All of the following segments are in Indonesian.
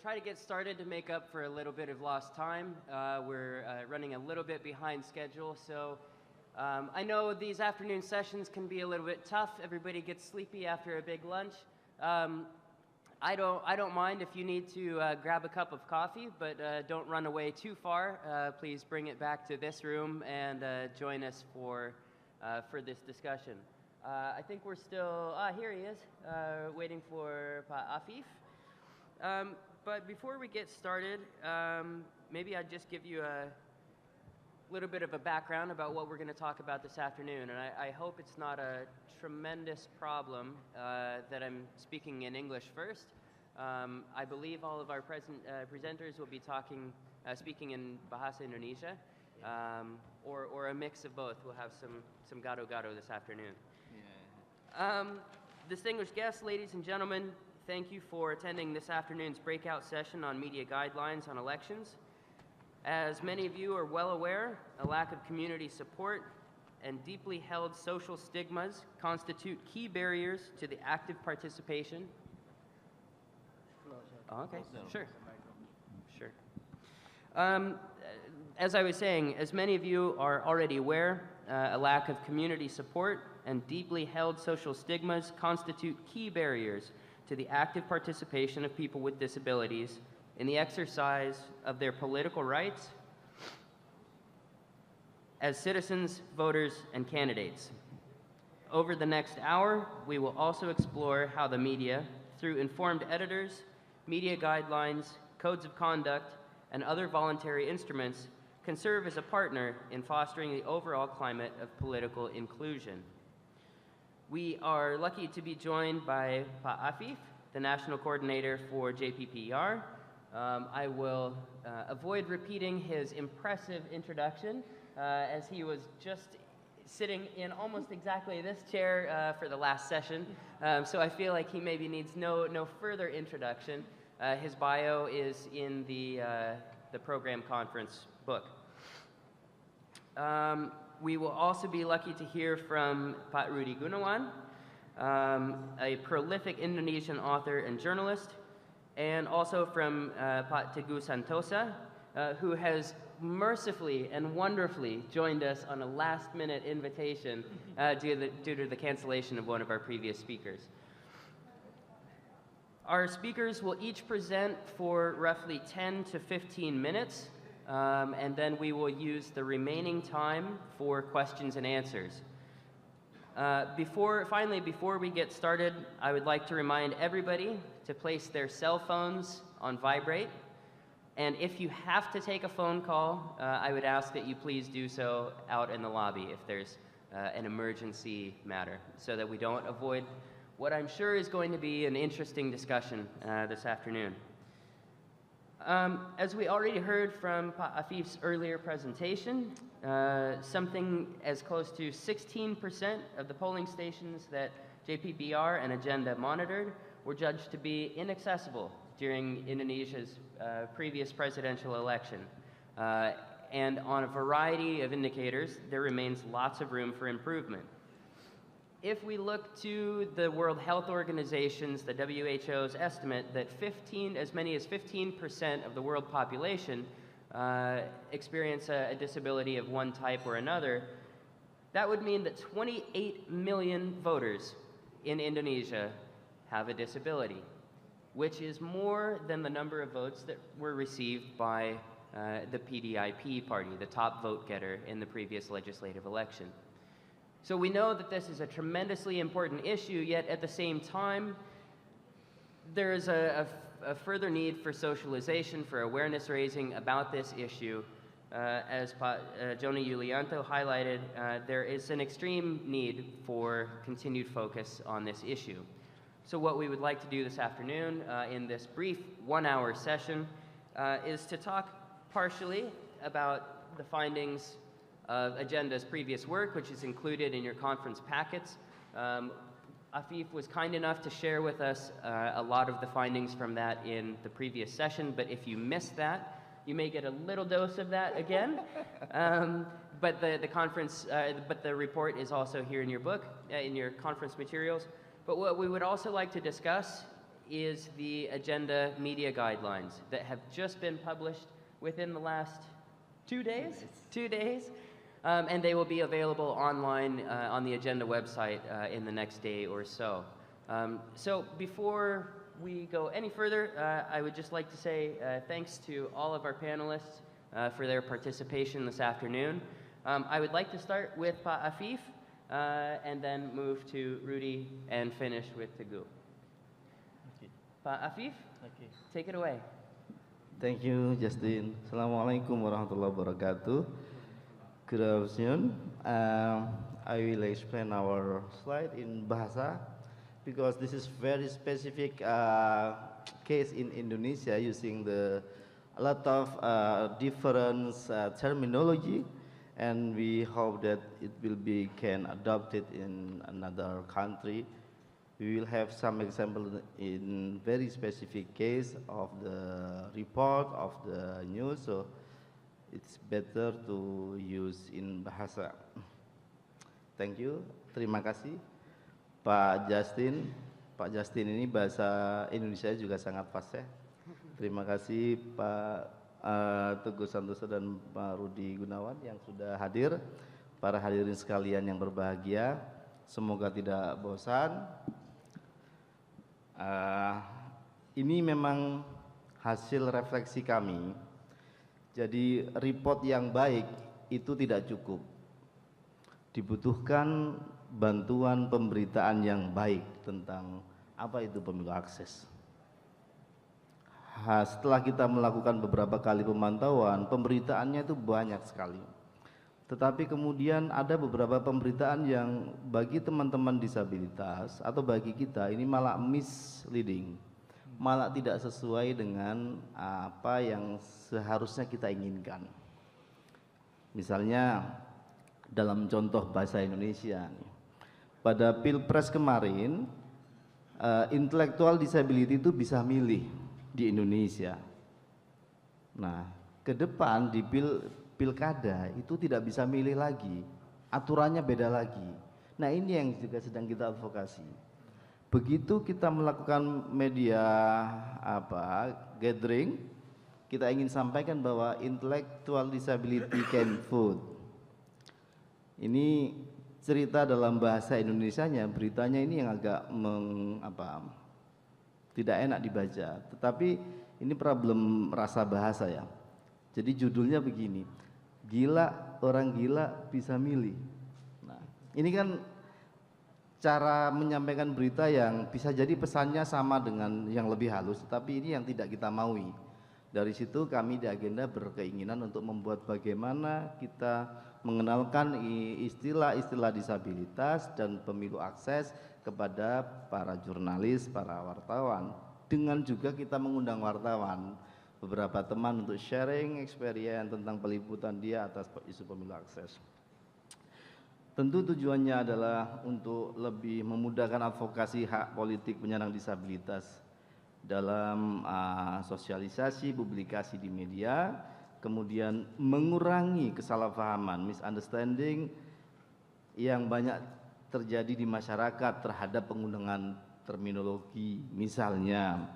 try to get started to make up for a little bit of lost time. We're running a little bit behind schedule, so I know these afternoon sessions can be a little bit tough. Everybody gets sleepy after a big lunch. I don't mind if you need to grab a cup of coffee, but don't run away too far. Please bring it back to this room and join us for this discussion. I think we're still, here he is, waiting for Pa Afif. But before we get started, maybe I'd just give you a little bit of a background about what we're going to talk about this afternoon. And I hope it's not a tremendous problem that I'm speaking in English first. I believe all of our presenters will be speaking in Bahasa Indonesia, or a mix of both. We'll have some gado-gado this afternoon. Yeah. Distinguished guests, ladies and gentlemen, thank you for attending this afternoon's breakout session on media guidelines on elections. As many of you are well aware, a lack of community support and deeply held social stigmas constitute key barriers to the active participation. Oh, okay, sure. Sure. As I was saying, as many of you are already aware, a lack of community support and deeply held social stigmas constitute key barriers to the active participation of people with disabilities in the exercise of their political rights as citizens, voters, and candidates. Over the next hour, we will also explore how the media, through informed editors, media guidelines, codes of conduct, and other voluntary instruments, can serve as a partner in fostering the overall climate of political inclusion. We are lucky to be joined by Pa Afif, the National Coordinator for JPPR. I will avoid repeating his impressive introduction, as he was just sitting in almost exactly this chair for the last session. So I feel like he maybe needs no further introduction. His bio is in the program conference book. We will also be lucky to hear from Pak Rudi Gunawan, a prolific Indonesian author and journalist, and also from Pak Teguh Santosa, who has mercifully and wonderfully joined us on a last-minute invitation due to the cancellation of one of our previous speakers. Our speakers will each present for roughly 10 to 15 minutes, and then we will use the remaining time for questions and answers. Before we get started, I would like to remind everybody to place their cell phones on vibrate. And if you have to take a phone call, I would ask that you please do so out in the lobby if there's an emergency matter, so that we don't avoid what I'm sure is going to be an interesting discussion this afternoon. As we already heard from Pa Afif's earlier presentation, something as close to 16% of the polling stations that JPPR and Agenda monitored were judged to be inaccessible during Indonesia's previous presidential election. And on a variety of indicators, there remains lots of room for improvement. If we look to the World Health Organization's, the WHO's estimate that as many as 15% of the world population experience a disability of one type or another, that would mean that 28 million voters in Indonesia have a disability, which is more than the number of votes that were received by the PDIP party, the top vote getter in the previous legislative election. So we know that this is a tremendously important issue, yet at the same time, there is a further need for socialization, for awareness raising about this issue. As Joni Yulianto highlighted, there is an extreme need for continued focus on this issue. So what we would like to do this afternoon in this brief 1-hour session is to talk partially about the findings of Agenda's previous work, which is included in your conference packets. Afif was kind enough to share with us a lot of the findings from that in the previous session, but if you missed that, you may get a little dose of that again. But the report is also here in your book, in your conference materials. But what we would also like to discuss is the agenda media guidelines that have just been published within the last 2 days? 2 days. And they will be available online on the agenda website in the next day or so. So before we go any further, I would just like to say thanks to all of our panelists for their participation this afternoon. I would like to start with Pa Afif and then move to Rudy and finish with Teguh. Okay. Pa Afif, Okay. take it away. Thank you, Justin. Assalamualaikum warahmatullahi wabarakatuh. Good afternoon. I will explain our slide in Bahasa because this is very specific case in Indonesia using a lot of different terminology, and we hope that it will be can adopt it in another country. We will have some example in very specific case of the report of the news, so it's better to use in Bahasa. Thank you, terima kasih Pak Justin. Pak Justin ini bahasa Indonesia juga sangat fasih. Terima kasih Pak Teguh Santoso dan Pak Rudi Gunawan yang sudah hadir. Para hadirin sekalian yang berbahagia, semoga tidak bosan. Ini memang hasil refleksi kami. Jadi report yang baik itu tidak cukup. Dibutuhkan bantuan pemberitaan yang baik tentang apa itu pemilu akses. Setelah kita melakukan beberapa kali pemantauan, pemberitaannya itu banyak sekali. Tetapi kemudian ada beberapa pemberitaan yang bagi teman-teman disabilitas atau bagi kita ini malah misleading, malah tidak sesuai dengan apa yang seharusnya kita inginkan. Misalnya dalam contoh bahasa Indonesia, pada Pilpres kemarin intelektual disability itu bisa milih di Indonesia. Nah, ke depan di pilkada itu tidak bisa milih lagi, aturannya beda lagi. Nah, ini yang juga sedang kita advokasi. Begitu kita melakukan media gathering, kita ingin sampaikan bahwa intellectual disability can vote. Ini cerita dalam bahasa Indonesianya, beritanya ini yang agak tidak enak dibaca. Tetapi ini problem rasa bahasa ya. Jadi judulnya begini, gila, orang gila bisa milih. Nah, ini kan cara menyampaikan berita yang bisa jadi pesannya sama dengan yang lebih halus, tapi ini yang tidak kita maui. Dari situ kami di agenda berkeinginan untuk membuat bagaimana kita mengenalkan istilah-istilah disabilitas dan pemilu akses kepada para jurnalis, para wartawan. Dengan juga kita mengundang wartawan, beberapa teman untuk sharing experience tentang peliputan dia atas isu pemilu akses. Tentu tujuannya adalah untuk lebih memudahkan advokasi hak politik penyandang disabilitas dalam sosialisasi, publikasi di media, kemudian mengurangi kesalahpahaman, misunderstanding yang banyak terjadi di masyarakat terhadap penggunaan terminologi. Misalnya,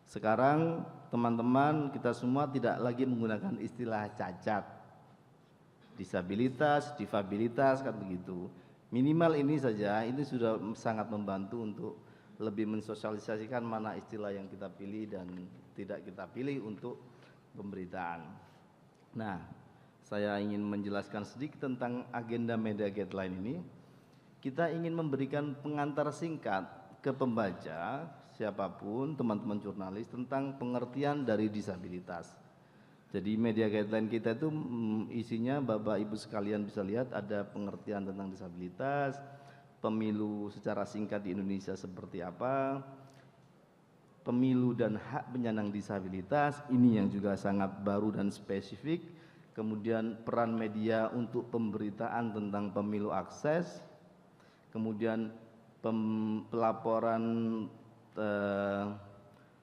sekarang teman-teman kita semua tidak lagi menggunakan istilah cacat, disabilitas, difabilitas, kan begitu. Minimal ini saja, ini sudah sangat membantu untuk lebih mensosialisasikan mana istilah yang kita pilih dan tidak kita pilih untuk pemberitaan. Nah, saya ingin menjelaskan sedikit tentang agenda media guideline ini. Kita ingin memberikan pengantar singkat ke pembaca, siapapun, teman-teman jurnalis, tentang pengertian dari disabilitas. Jadi media guideline kita itu isinya Bapak Ibu sekalian bisa lihat ada pengertian tentang disabilitas, pemilu secara singkat di Indonesia seperti apa, pemilu dan hak penyandang disabilitas, ini yang juga sangat baru dan spesifik. Kemudian peran media untuk pemberitaan tentang pemilu akses, kemudian pelaporan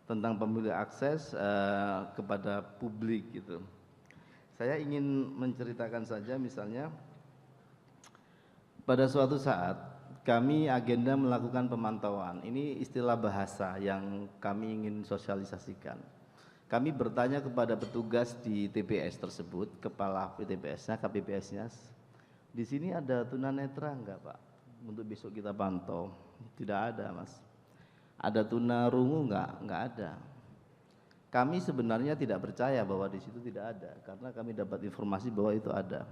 tentang pemilu akses kepada publik gitu. Saya ingin menceritakan saja misalnya pada suatu saat kami agenda melakukan pemantauan. Ini istilah bahasa yang kami ingin sosialisasikan. Kami bertanya kepada petugas di TPS tersebut, kepala TPS-nya, KPPS-nya, di sini ada tunanetra enggak Pak? Untuk besok kita pantau. Tidak ada Mas. Ada tunarungu enggak? Enggak ada. Kami sebenarnya tidak percaya bahwa di situ tidak ada, karena kami dapat informasi bahwa itu ada.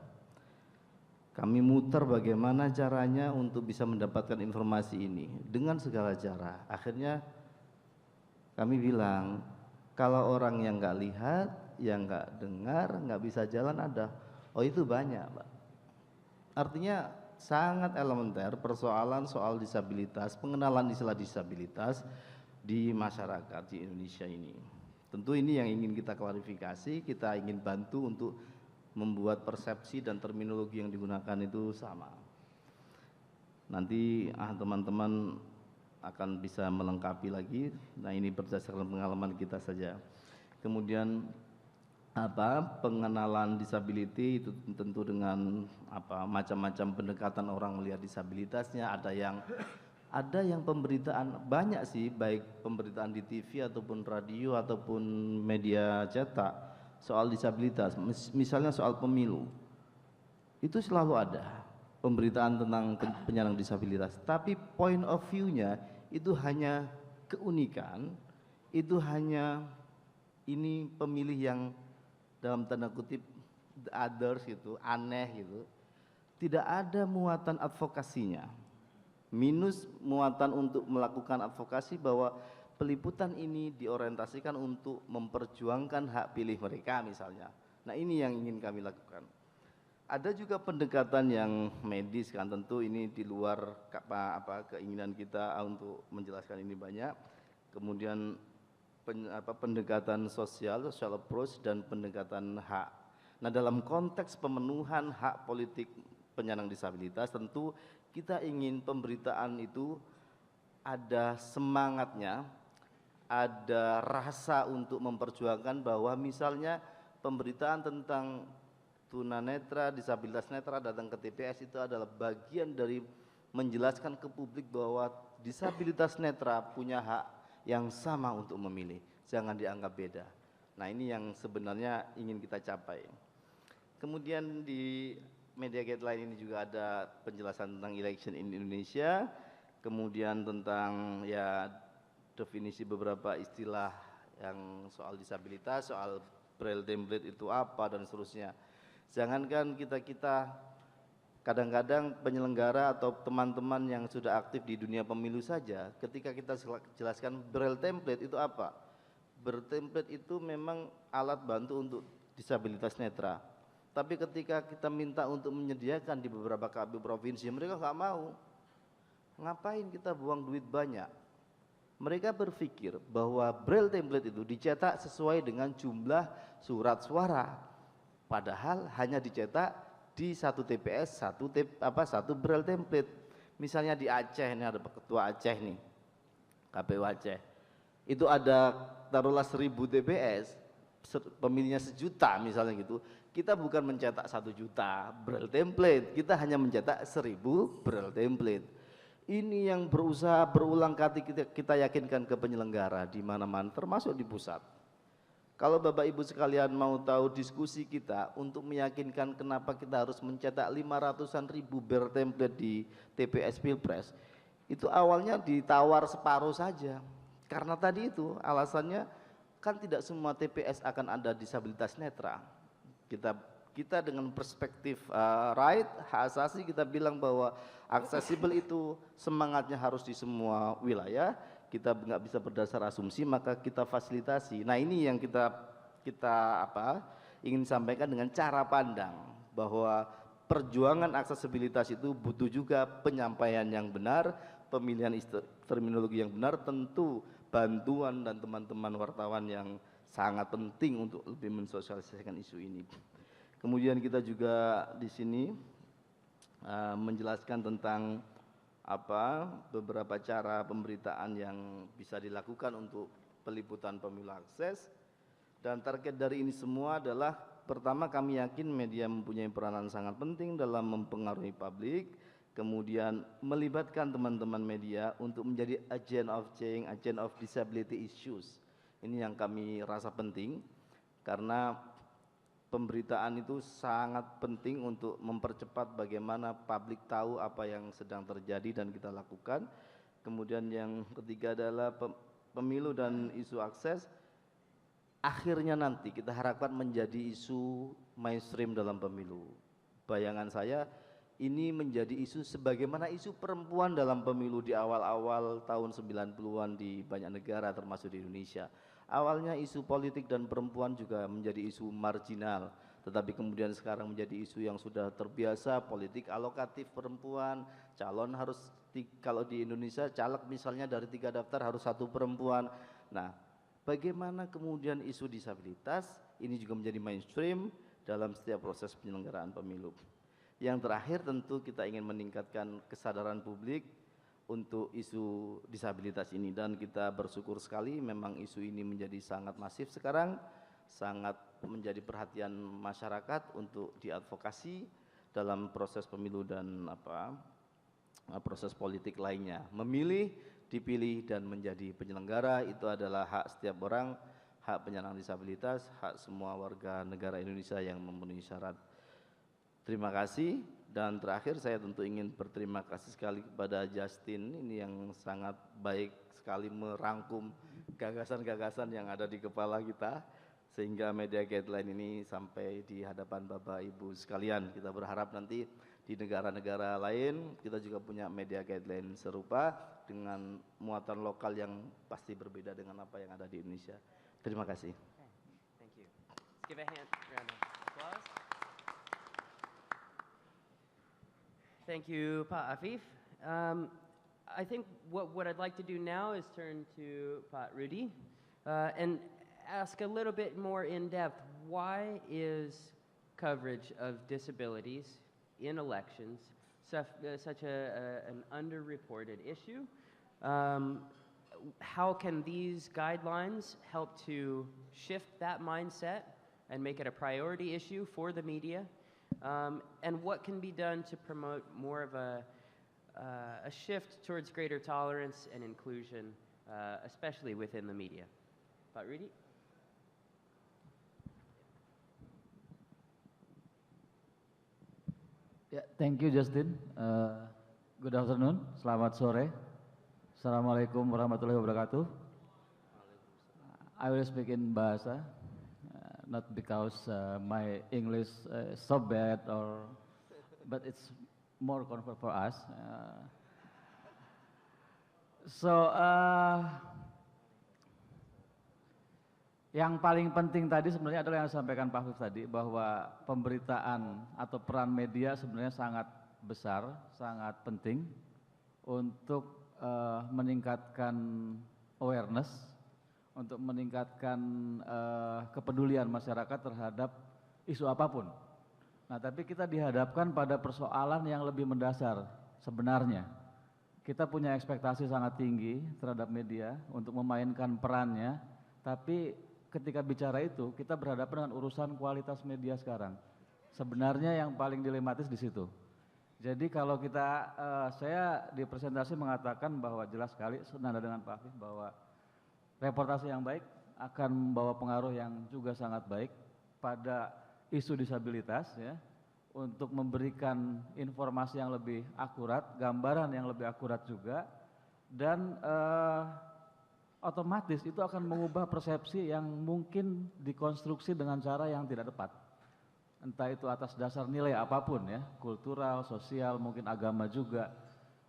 Kami muter bagaimana caranya untuk bisa mendapatkan informasi ini dengan segala cara. Akhirnya kami bilang, kalau orang yang nggak lihat, yang nggak dengar, nggak bisa jalan ada. Oh itu banyak Pak. Artinya sangat elementer persoalan soal disabilitas, pengenalan istilah disabilitas di masyarakat di Indonesia ini. Tentu ini yang ingin kita klarifikasi, kita ingin bantu untuk membuat persepsi dan terminologi yang digunakan itu sama. Nanti teman-teman akan bisa melengkapi lagi. Nah ini berdasarkan pengalaman kita saja. Kemudian pengenalan disability itu tentu dengan macam-macam pendekatan orang melihat disabilitasnya. Ada yang pemberitaan banyak sih, baik pemberitaan di TV ataupun radio ataupun media cetak soal disabilitas. Misalnya soal pemilu, itu selalu ada pemberitaan tentang penyandang disabilitas, tapi point of view-nya itu hanya keunikan, itu hanya ini pemilih yang dalam tanda kutip the others gitu, aneh gitu. Tidak ada muatan advokasinya, minus muatan untuk melakukan advokasi bahwa peliputan ini diorientasikan untuk memperjuangkan hak pilih mereka misalnya. Nah ini yang ingin kami lakukan. Ada juga pendekatan yang medis kan, tentu ini di luar keinginan kita untuk menjelaskan ini banyak. Kemudian pendekatan social approach dan pendekatan hak. Nah dalam konteks pemenuhan hak politik penyandang disabilitas, tentu kita ingin pemberitaan itu ada semangatnya, ada rasa untuk memperjuangkan bahwa misalnya pemberitaan tentang tunanetra, disabilitas netra datang ke TPS itu adalah bagian dari menjelaskan ke publik bahwa disabilitas netra punya hak yang sama untuk memilih, jangan dianggap beda. Nah ini yang sebenarnya ingin kita capai. Kemudian di media guideline ini juga ada penjelasan tentang election in Indonesia, kemudian tentang definisi beberapa istilah yang soal disabilitas, soal braille template itu apa dan seterusnya. Jangankan kita kadang-kadang penyelenggara atau teman-teman yang sudah aktif di dunia pemilu saja, ketika kita jelaskan braille template itu apa? Braille template itu memang alat bantu untuk disabilitas netra. Tapi ketika kita minta untuk menyediakan di beberapa KPU provinsi, mereka nggak mau. Ngapain kita buang duit banyak? Mereka berpikir bahwa braille template itu dicetak sesuai dengan jumlah surat suara. Padahal hanya dicetak di satu TPS, satu braille template. Misalnya di Aceh, ini ada ketua Aceh nih, KPU Aceh. Itu ada taruhlah 1000 TPS, pemilihnya 1 juta misalnya gitu. Kita bukan mencetak 1 juta braille template, kita hanya mencetak 1000 braille template. Ini yang berusaha berulang kali kita yakinkan ke penyelenggara di mana-mana, termasuk di pusat. Kalau Bapak Ibu sekalian mau tahu diskusi kita untuk meyakinkan kenapa kita harus mencetak 500-an ribu braille template di TPS Pilpres, itu awalnya ditawar separuh saja. Karena tadi itu alasannya kan tidak semua TPS akan ada disabilitas netra. Kita dengan perspektif right, hak asasi, kita bilang bahwa aksesibel itu semangatnya harus di semua wilayah. Kita nggak bisa berdasar asumsi, maka kita fasilitasi. Nah ini yang kita ingin sampaikan dengan cara pandang bahwa perjuangan aksesibilitas itu butuh juga penyampaian yang benar, pemilihan terminologi yang benar, tentu bantuan dan teman-teman wartawan yang sangat penting untuk lebih mensosialisasikan isu ini. Kemudian kita juga di sini menjelaskan tentang beberapa cara pemberitaan yang bisa dilakukan untuk peliputan pemilu akses. Dan target dari ini semua adalah, pertama kami yakin media mempunyai peranan sangat penting dalam mempengaruhi publik. kemudian melibatkan teman-teman media untuk menjadi agent of change, agent of disability issues. Ini yang kami rasa penting, karena pemberitaan itu sangat penting untuk mempercepat bagaimana publik tahu apa yang sedang terjadi dan kita lakukan. Kemudian yang ketiga adalah pemilu dan isu akses. Akhirnya nanti kita harapkan menjadi isu mainstream dalam pemilu. Bayangan saya ini menjadi isu sebagaimana isu perempuan dalam pemilu di awal-awal tahun 90-an di banyak negara termasuk di Indonesia. Awalnya isu politik dan perempuan juga menjadi isu marginal, tetapi kemudian sekarang menjadi isu yang sudah terbiasa. Politik alokatif perempuan, calon harus, kalau di Indonesia caleg misalnya dari 3 daftar harus 1 perempuan. Nah, bagaimana kemudian isu disabilitas ini juga menjadi mainstream dalam setiap proses penyelenggaraan pemilu. Yang terakhir tentu kita ingin meningkatkan kesadaran publik untuk isu disabilitas ini, dan kita bersyukur sekali memang isu ini menjadi sangat masif sekarang, sangat menjadi perhatian masyarakat untuk diadvokasi dalam proses pemilu dan proses politik lainnya. Memilih, dipilih dan menjadi penyelenggara itu adalah hak setiap orang, hak penyandang disabilitas, hak semua warga negara Indonesia yang memenuhi syarat. Terima kasih, dan terakhir saya tentu ingin berterima kasih sekali kepada Justin ini yang sangat baik sekali merangkum gagasan-gagasan yang ada di kepala kita sehingga media guideline ini sampai di hadapan Bapak Ibu sekalian. Kita berharap nanti di negara-negara lain kita juga punya media guideline serupa dengan muatan lokal yang pasti berbeda dengan apa yang ada di Indonesia. Terima kasih. Thank you. Let's give a round of applause. Thank you, Pak Afif. I think what I'd like to do now is turn to Pak Rudy and ask a little bit more in depth. Why is coverage of disabilities in elections such an underreported issue? How can these guidelines help to shift that mindset and make it a priority issue for the media? And what can be done to promote more of a shift towards greater tolerance and inclusion, especially within the media? Pak Rudy? Yeah, thank you, Justin. Good afternoon, selamat sore. Assalamualaikum warahmatullahi wabarakatuh. I will speak in Bahasa, not because my English is so bad, but it's more comfort for us. Yang paling penting tadi sebenarnya adalah yang disampaikan Pak Afif tadi, bahwa pemberitaan atau peran media sebenarnya sangat besar, sangat penting untuk meningkatkan awareness, untuk meningkatkan kepedulian masyarakat terhadap isu apapun. Nah, tapi kita dihadapkan pada persoalan yang lebih mendasar sebenarnya. Kita punya ekspektasi sangat tinggi terhadap media untuk memainkan perannya, tapi ketika bicara itu kita berhadapan dengan urusan kualitas media sekarang. Sebenarnya yang paling dilematis di situ. Jadi kalau kita, saya di presentasi mengatakan bahwa jelas sekali senada dengan Pak Afif bahwa reportase yang baik akan membawa pengaruh yang juga sangat baik pada isu disabilitas, ya, untuk memberikan informasi yang lebih akurat, gambaran yang lebih akurat juga, dan otomatis itu akan mengubah persepsi yang mungkin dikonstruksi dengan cara yang tidak tepat. Entah itu atas dasar nilai apapun, ya, kultural, sosial, mungkin agama juga.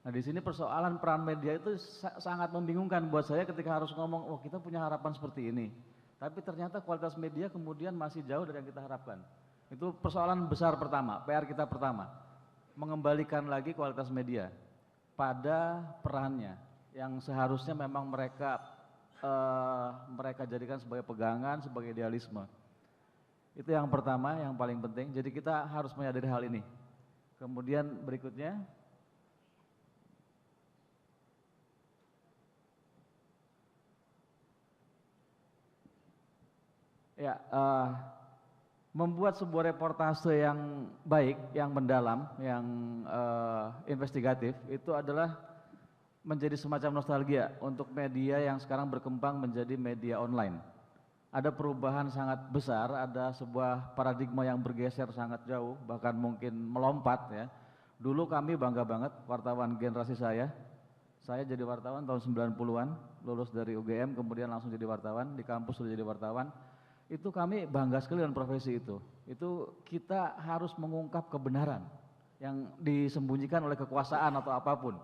Nah, di sini persoalan peran media itu sangat membingungkan buat saya ketika harus ngomong, oh kita punya harapan seperti ini. Tapi ternyata kualitas media kemudian masih jauh dari yang kita harapkan. Itu persoalan besar pertama, PR kita pertama. Mengembalikan lagi kualitas media pada perannya yang seharusnya memang mereka jadikan sebagai pegangan, sebagai idealisme. Itu yang pertama, yang paling penting. Jadi kita harus menyadari hal ini. Kemudian berikutnya, ya, membuat sebuah reportase yang baik, yang mendalam, yang investigatif itu adalah menjadi semacam nostalgia untuk media yang sekarang berkembang menjadi media online. Ada perubahan sangat besar, ada sebuah paradigma yang bergeser sangat jauh, bahkan mungkin melompat ya. Dulu kami bangga banget, wartawan generasi saya jadi wartawan tahun 90-an, lulus dari UGM kemudian langsung jadi wartawan, di kampus sudah jadi wartawan. Itu kami bangga sekali dengan profesi itu. Itu kita harus mengungkap kebenaran yang disembunyikan oleh kekuasaan atau apapun.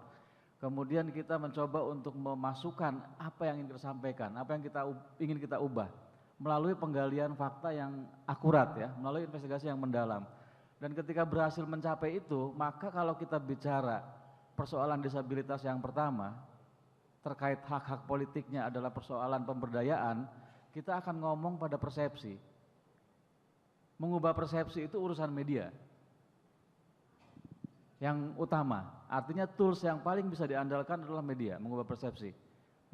Kemudian kita mencoba untuk memasukkan apa yang ingin kita sampaikan, apa yang ingin kita ubah melalui penggalian fakta yang akurat ya, melalui investigasi yang mendalam. Dan ketika berhasil mencapai itu, maka kalau kita bicara persoalan disabilitas yang pertama, terkait hak-hak politiknya adalah persoalan pemberdayaan, kita akan ngomong pada persepsi. Mengubah persepsi itu urusan media yang utama, artinya tools yang paling bisa diandalkan adalah media, mengubah persepsi.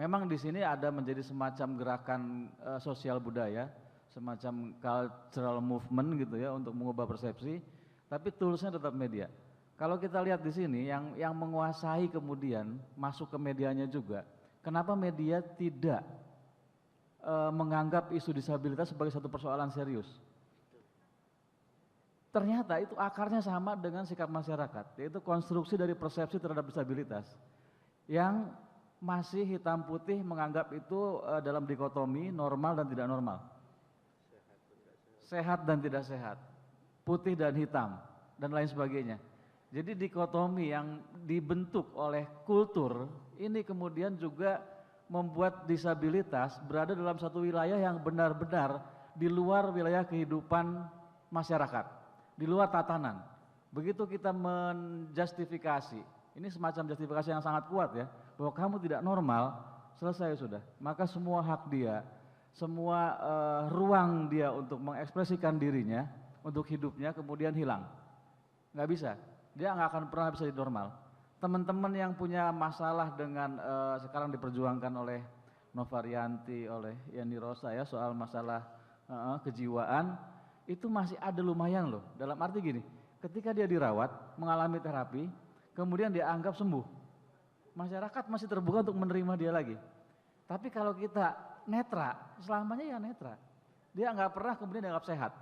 Memang di sini ada menjadi semacam gerakan sosial budaya, semacam cultural movement gitu ya untuk mengubah persepsi, tapi toolsnya tetap media. Kalau kita lihat di sini yang menguasai kemudian masuk ke medianya juga, kenapa media tidak menganggap isu disabilitas sebagai satu persoalan serius? Ternyata itu akarnya sama dengan sikap masyarakat, yaitu konstruksi dari persepsi terhadap disabilitas yang masih hitam putih menganggap itu dalam dikotomi normal dan tidak normal, sehat dan tidak sehat, putih dan hitam, dan lain sebagainya. Jadi dikotomi yang dibentuk oleh kultur ini kemudian juga membuat disabilitas berada dalam satu wilayah yang benar-benar di luar wilayah kehidupan masyarakat, di luar tatanan. Begitu kita menjustifikasi, ini semacam justifikasi yang sangat kuat ya, bahwa kamu tidak normal, selesai sudah. Maka semua hak dia, semua ruang dia untuk mengekspresikan dirinya, untuk hidupnya kemudian hilang. Nggak bisa, dia nggak akan pernah bisa jadi normal. Teman-teman yang punya masalah dengan sekarang diperjuangkan oleh Nova Rianti, oleh Yani Rosa ya, soal masalah kejiwaan, itu masih ada lumayan loh. Dalam arti gini, ketika dia dirawat, mengalami terapi, kemudian dia anggap sembuh, masyarakat masih terbuka untuk menerima dia lagi. Tapi kalau kita netra, selamanya ya netra. Dia nggak pernah kemudian dianggap sehat.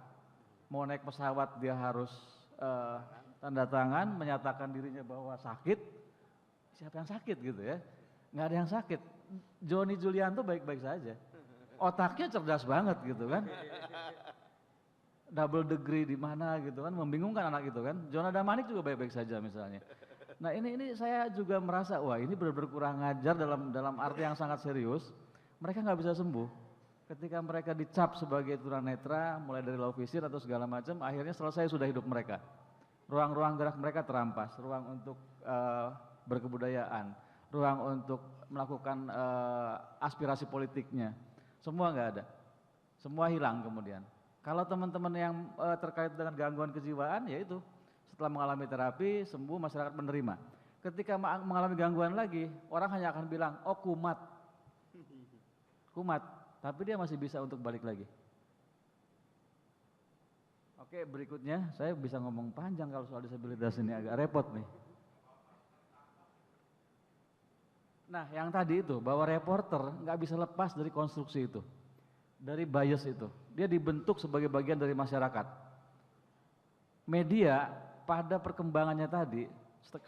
Mau naik pesawat dia harus tanda tangan menyatakan dirinya bahwa sakit. Siapa yang sakit gitu ya? Nggak ada yang sakit. Joni Julianto baik-baik saja. Otaknya cerdas banget gitu kan. Double degree di mana gitu kan, membingungkan anak itu kan. Jonah Damanik juga baik-baik saja misalnya. Nah ini saya juga merasa wah ini benar-benar kurang ajar dalam arti yang sangat serius. Mereka nggak bisa sembuh ketika mereka dicap sebagai tunanetra, mulai dari low vision atau segala macam, akhirnya selesai sudah hidup mereka. Ruang-ruang gerak mereka terampas, ruang untuk berkebudayaan, ruang untuk melakukan aspirasi politiknya, semua nggak ada, semua hilang kemudian. Kalau teman-teman yang terkait dengan gangguan kejiwaan, yaitu setelah mengalami terapi, sembuh, masyarakat menerima. Ketika mengalami gangguan lagi, orang hanya akan bilang, oh kumat. Kumat, tapi dia masih bisa untuk balik lagi. Oke, berikutnya, saya bisa ngomong panjang kalau soal disabilitas ini, agak repot nih. Nah, yang tadi itu, bahwa reporter nggak bisa lepas dari konstruksi itu, dari bias itu. Dia dibentuk sebagai bagian dari masyarakat. Media, pada perkembangannya tadi,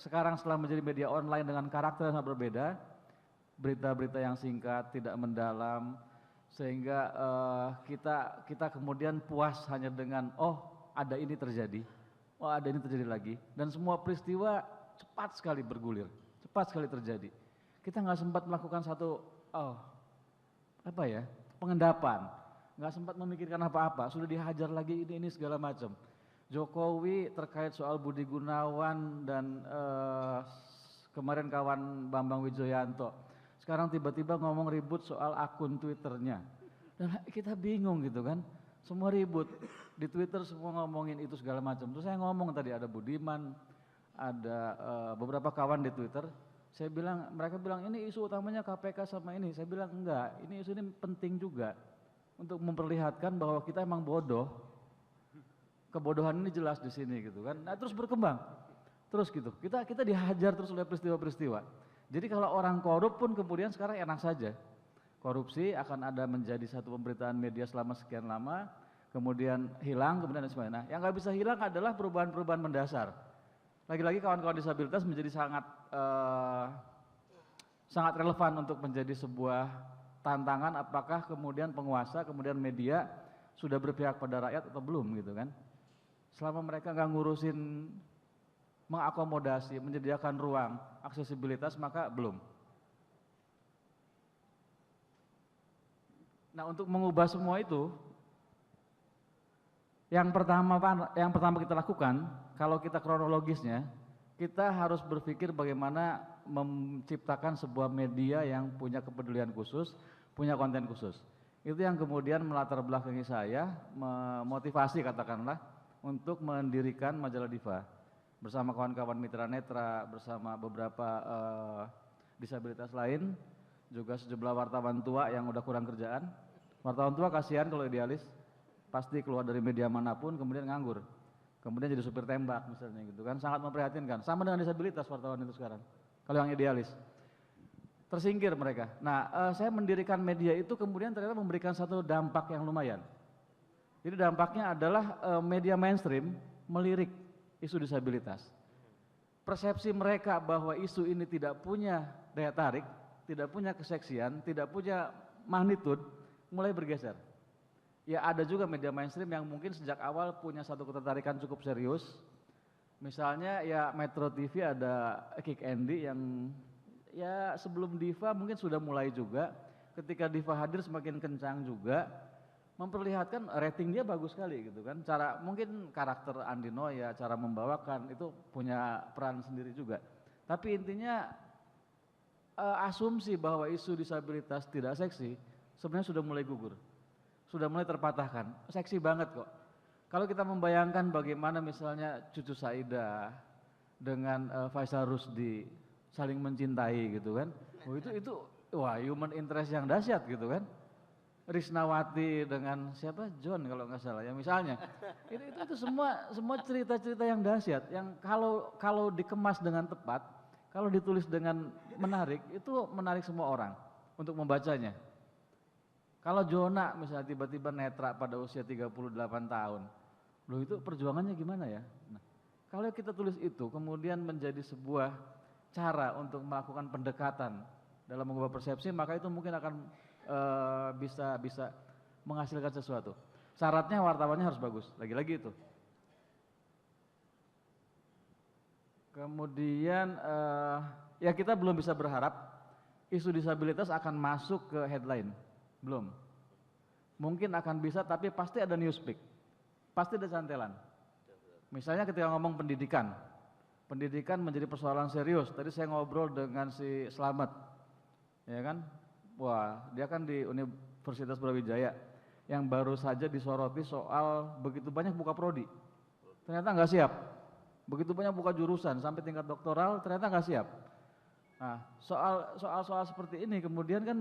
sekarang setelah menjadi media online dengan karakter yang sangat berbeda, berita-berita yang singkat, tidak mendalam, sehingga kita kemudian puas hanya dengan oh ada ini terjadi, oh ada ini terjadi lagi, dan semua peristiwa cepat sekali bergulir, cepat sekali terjadi. Kita nggak sempat melakukan satu pengendapan, nggak sempat memikirkan apa-apa, sudah dihajar lagi ini segala macam. Jokowi terkait soal Budi Gunawan dan kemarin kawan Bambang Wijoyanto, sekarang tiba-tiba ngomong ribut soal akun Twitternya, dan kita bingung gitu kan, semua ribut di Twitter, semua ngomongin itu segala macam. Terus saya ngomong tadi ada Budiman, ada beberapa kawan di Twitter, mereka bilang ini isu utamanya KPK sama ini, saya bilang enggak, ini isu ini penting juga untuk memperlihatkan bahwa kita emang bodoh. kebodohan ini jelas di sini gitu kan. Nah, terus berkembang. Terus gitu. Kita dihajar terus oleh peristiwa-peristiwa. Jadi kalau orang korup pun kemudian sekarang enak saja. Korupsi akan ada menjadi satu pemberitaan media selama sekian lama, kemudian hilang, kemudian dan sebagainya. Nah, yang nggak bisa hilang adalah perubahan-perubahan mendasar. Lagi-lagi kawan-kawan disabilitas menjadi sangat relevan untuk menjadi sebuah tantangan apakah kemudian penguasa, kemudian media sudah berpihak pada rakyat atau belum gitu kan. Selama mereka nggak ngurusin mengakomodasi, menyediakan ruang, aksesibilitas, maka belum. Nah, untuk mengubah semua itu, yang pertama kita lakukan, kalau kita kronologisnya, kita harus berpikir bagaimana menciptakan sebuah media yang punya kepedulian khusus, punya konten khusus. Itu yang kemudian melatar belakangi saya, memotivasi katakanlah, untuk mendirikan majalah Diva. Bersama kawan-kawan mitra netra, bersama beberapa disabilitas lain, juga sejumlah wartawan tua yang udah kurang kerjaan. Wartawan tua kasihan kalau idealis, pasti keluar dari media manapun kemudian nganggur. Kemudian jadi supir tembak misalnya gitu kan, sangat memprihatinkan. Sama dengan disabilitas wartawan itu sekarang, kalau yang idealis. Tersingkir mereka. Nah, saya mendirikan media itu kemudian ternyata memberikan satu dampak yang lumayan. Jadi dampaknya adalah media mainstream melirik isu disabilitas. Persepsi mereka bahwa isu ini tidak punya daya tarik, tidak punya keseksian, tidak punya magnitude, mulai bergeser. Ya ada juga media mainstream yang mungkin sejak awal punya satu ketertarikan cukup serius. Misalnya ya Metro TV ada Kick Andy yang ya sebelum Diva mungkin sudah mulai juga. Ketika Diva hadir semakin kencang juga. Memperlihatkan rating dia bagus sekali gitu kan. Cara mungkin karakter Andi Noya, cara membawakan itu punya peran sendiri juga. Tapi intinya asumsi bahwa isu disabilitas tidak seksi sebenarnya sudah mulai gugur. Sudah mulai terpatahkan. Seksi banget kok. Kalau kita membayangkan bagaimana misalnya Cucu Saida dengan Faisal Rusdi saling mencintai gitu kan. Oh, itu wah human interest yang dahsyat gitu kan. Risnawati dengan siapa John kalau nggak salah ya misalnya itu semua cerita-cerita yang dahsyat yang kalau dikemas dengan tepat, kalau ditulis dengan menarik itu menarik semua orang untuk membacanya. Kalau Jona misalnya tiba-tiba netra pada usia 38 tahun, loh itu perjuangannya gimana ya? Nah, kalau kita tulis itu kemudian menjadi sebuah cara untuk melakukan pendekatan dalam mengubah persepsi, maka itu mungkin akan bisa menghasilkan sesuatu. Syaratnya wartawannya harus bagus, lagi-lagi itu. Kemudian ya kita belum bisa berharap isu disabilitas akan masuk ke headline, belum. Mungkin akan bisa, tapi pasti ada newspeak, pasti ada cantelan. Misalnya ketika ngomong pendidikan menjadi persoalan serius. Tadi saya ngobrol dengan si Slamet, ya kan? Wah, dia kan di Universitas Brawijaya yang baru saja disoroti soal begitu banyak buka prodi. Ternyata nggak siap. Begitu banyak buka jurusan sampai tingkat doktoral ternyata nggak siap. Nah, soal seperti ini kemudian kan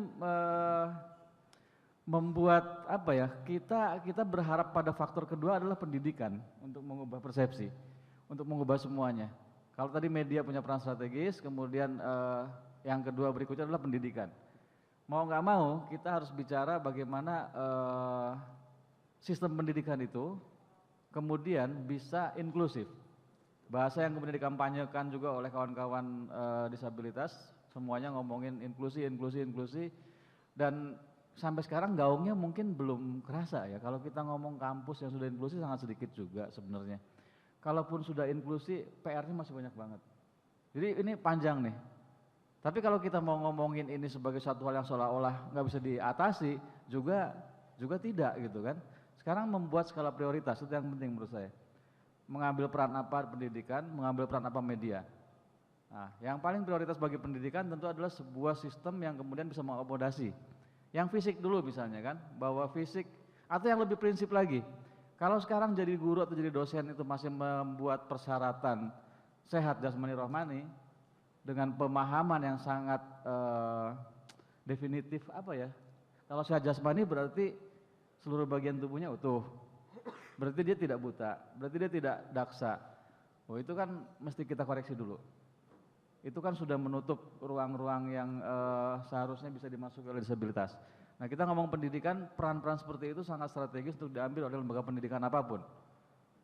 membuat apa ya? Kita berharap pada faktor kedua adalah pendidikan untuk mengubah persepsi, untuk mengubah semuanya. Kalau tadi media punya peran strategis, kemudian yang kedua berikutnya adalah pendidikan. Mau nggak mau kita harus bicara bagaimana sistem pendidikan itu kemudian bisa inklusif. Bahasa yang kemudian dikampanyekan juga oleh kawan-kawan disabilitas, semuanya ngomongin inklusi, dan sampai sekarang gaungnya mungkin belum kerasa ya. Kalau kita ngomong kampus yang sudah inklusi sangat sedikit juga sebenarnya. Kalaupun sudah inklusi, PR-nya masih banyak banget. Jadi ini panjang nih. Tapi kalau kita mau ngomongin ini sebagai satu hal yang seolah-olah nggak bisa diatasi, juga tidak gitu kan. Sekarang membuat skala prioritas, itu yang penting menurut saya. Mengambil peran apa pendidikan, mengambil peran apa media. Nah, yang paling prioritas bagi pendidikan tentu adalah sebuah sistem yang kemudian bisa mengakomodasi. Yang fisik dulu misalnya kan, bahwa fisik, atau yang lebih prinsip lagi. Kalau sekarang jadi guru atau jadi dosen itu masih membuat persyaratan sehat jasmani rohani, dengan pemahaman yang sangat definitif apa ya? Kalau sehat jasmani berarti seluruh bagian tubuhnya utuh. berarti dia tidak buta, berarti dia tidak daksa. Oh itu kan mesti kita koreksi dulu. Itu kan sudah menutup ruang-ruang yang seharusnya bisa dimasuki oleh disabilitas. Nah kita ngomong pendidikan, peran-peran seperti itu sangat strategis untuk diambil oleh lembaga pendidikan apapun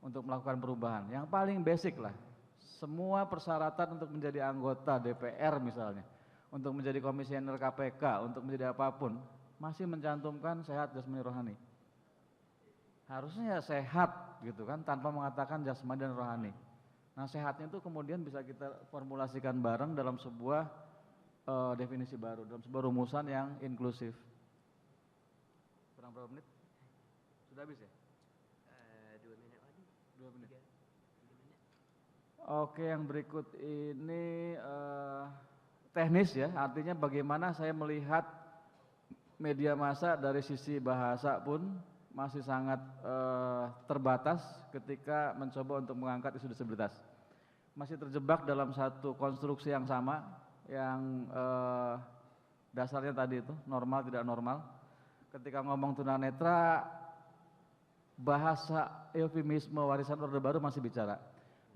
untuk melakukan perubahan. Yang paling basic lah, semua persyaratan untuk menjadi anggota DPR misalnya, untuk menjadi komisioner KPK, untuk menjadi apapun, masih mencantumkan sehat jasmani rohani. Harusnya ya sehat gitu kan, tanpa mengatakan jasmani dan rohani. Nah sehatnya itu kemudian bisa kita formulasikan bareng dalam sebuah definisi baru, dalam sebuah rumusan yang inklusif. Kurang berapa menit? Sudah habis ya? 2 menit lagi. 2 menit. 3 menit. Oke, yang berikut ini teknis ya, artinya bagaimana saya melihat media massa dari sisi bahasa pun masih sangat terbatas ketika mencoba untuk mengangkat isu disabilitas. Masih terjebak dalam satu konstruksi yang sama, yang dasarnya tadi itu, normal tidak normal. Ketika ngomong tunanetra, bahasa eufemisme warisan Orde Baru masih bicara.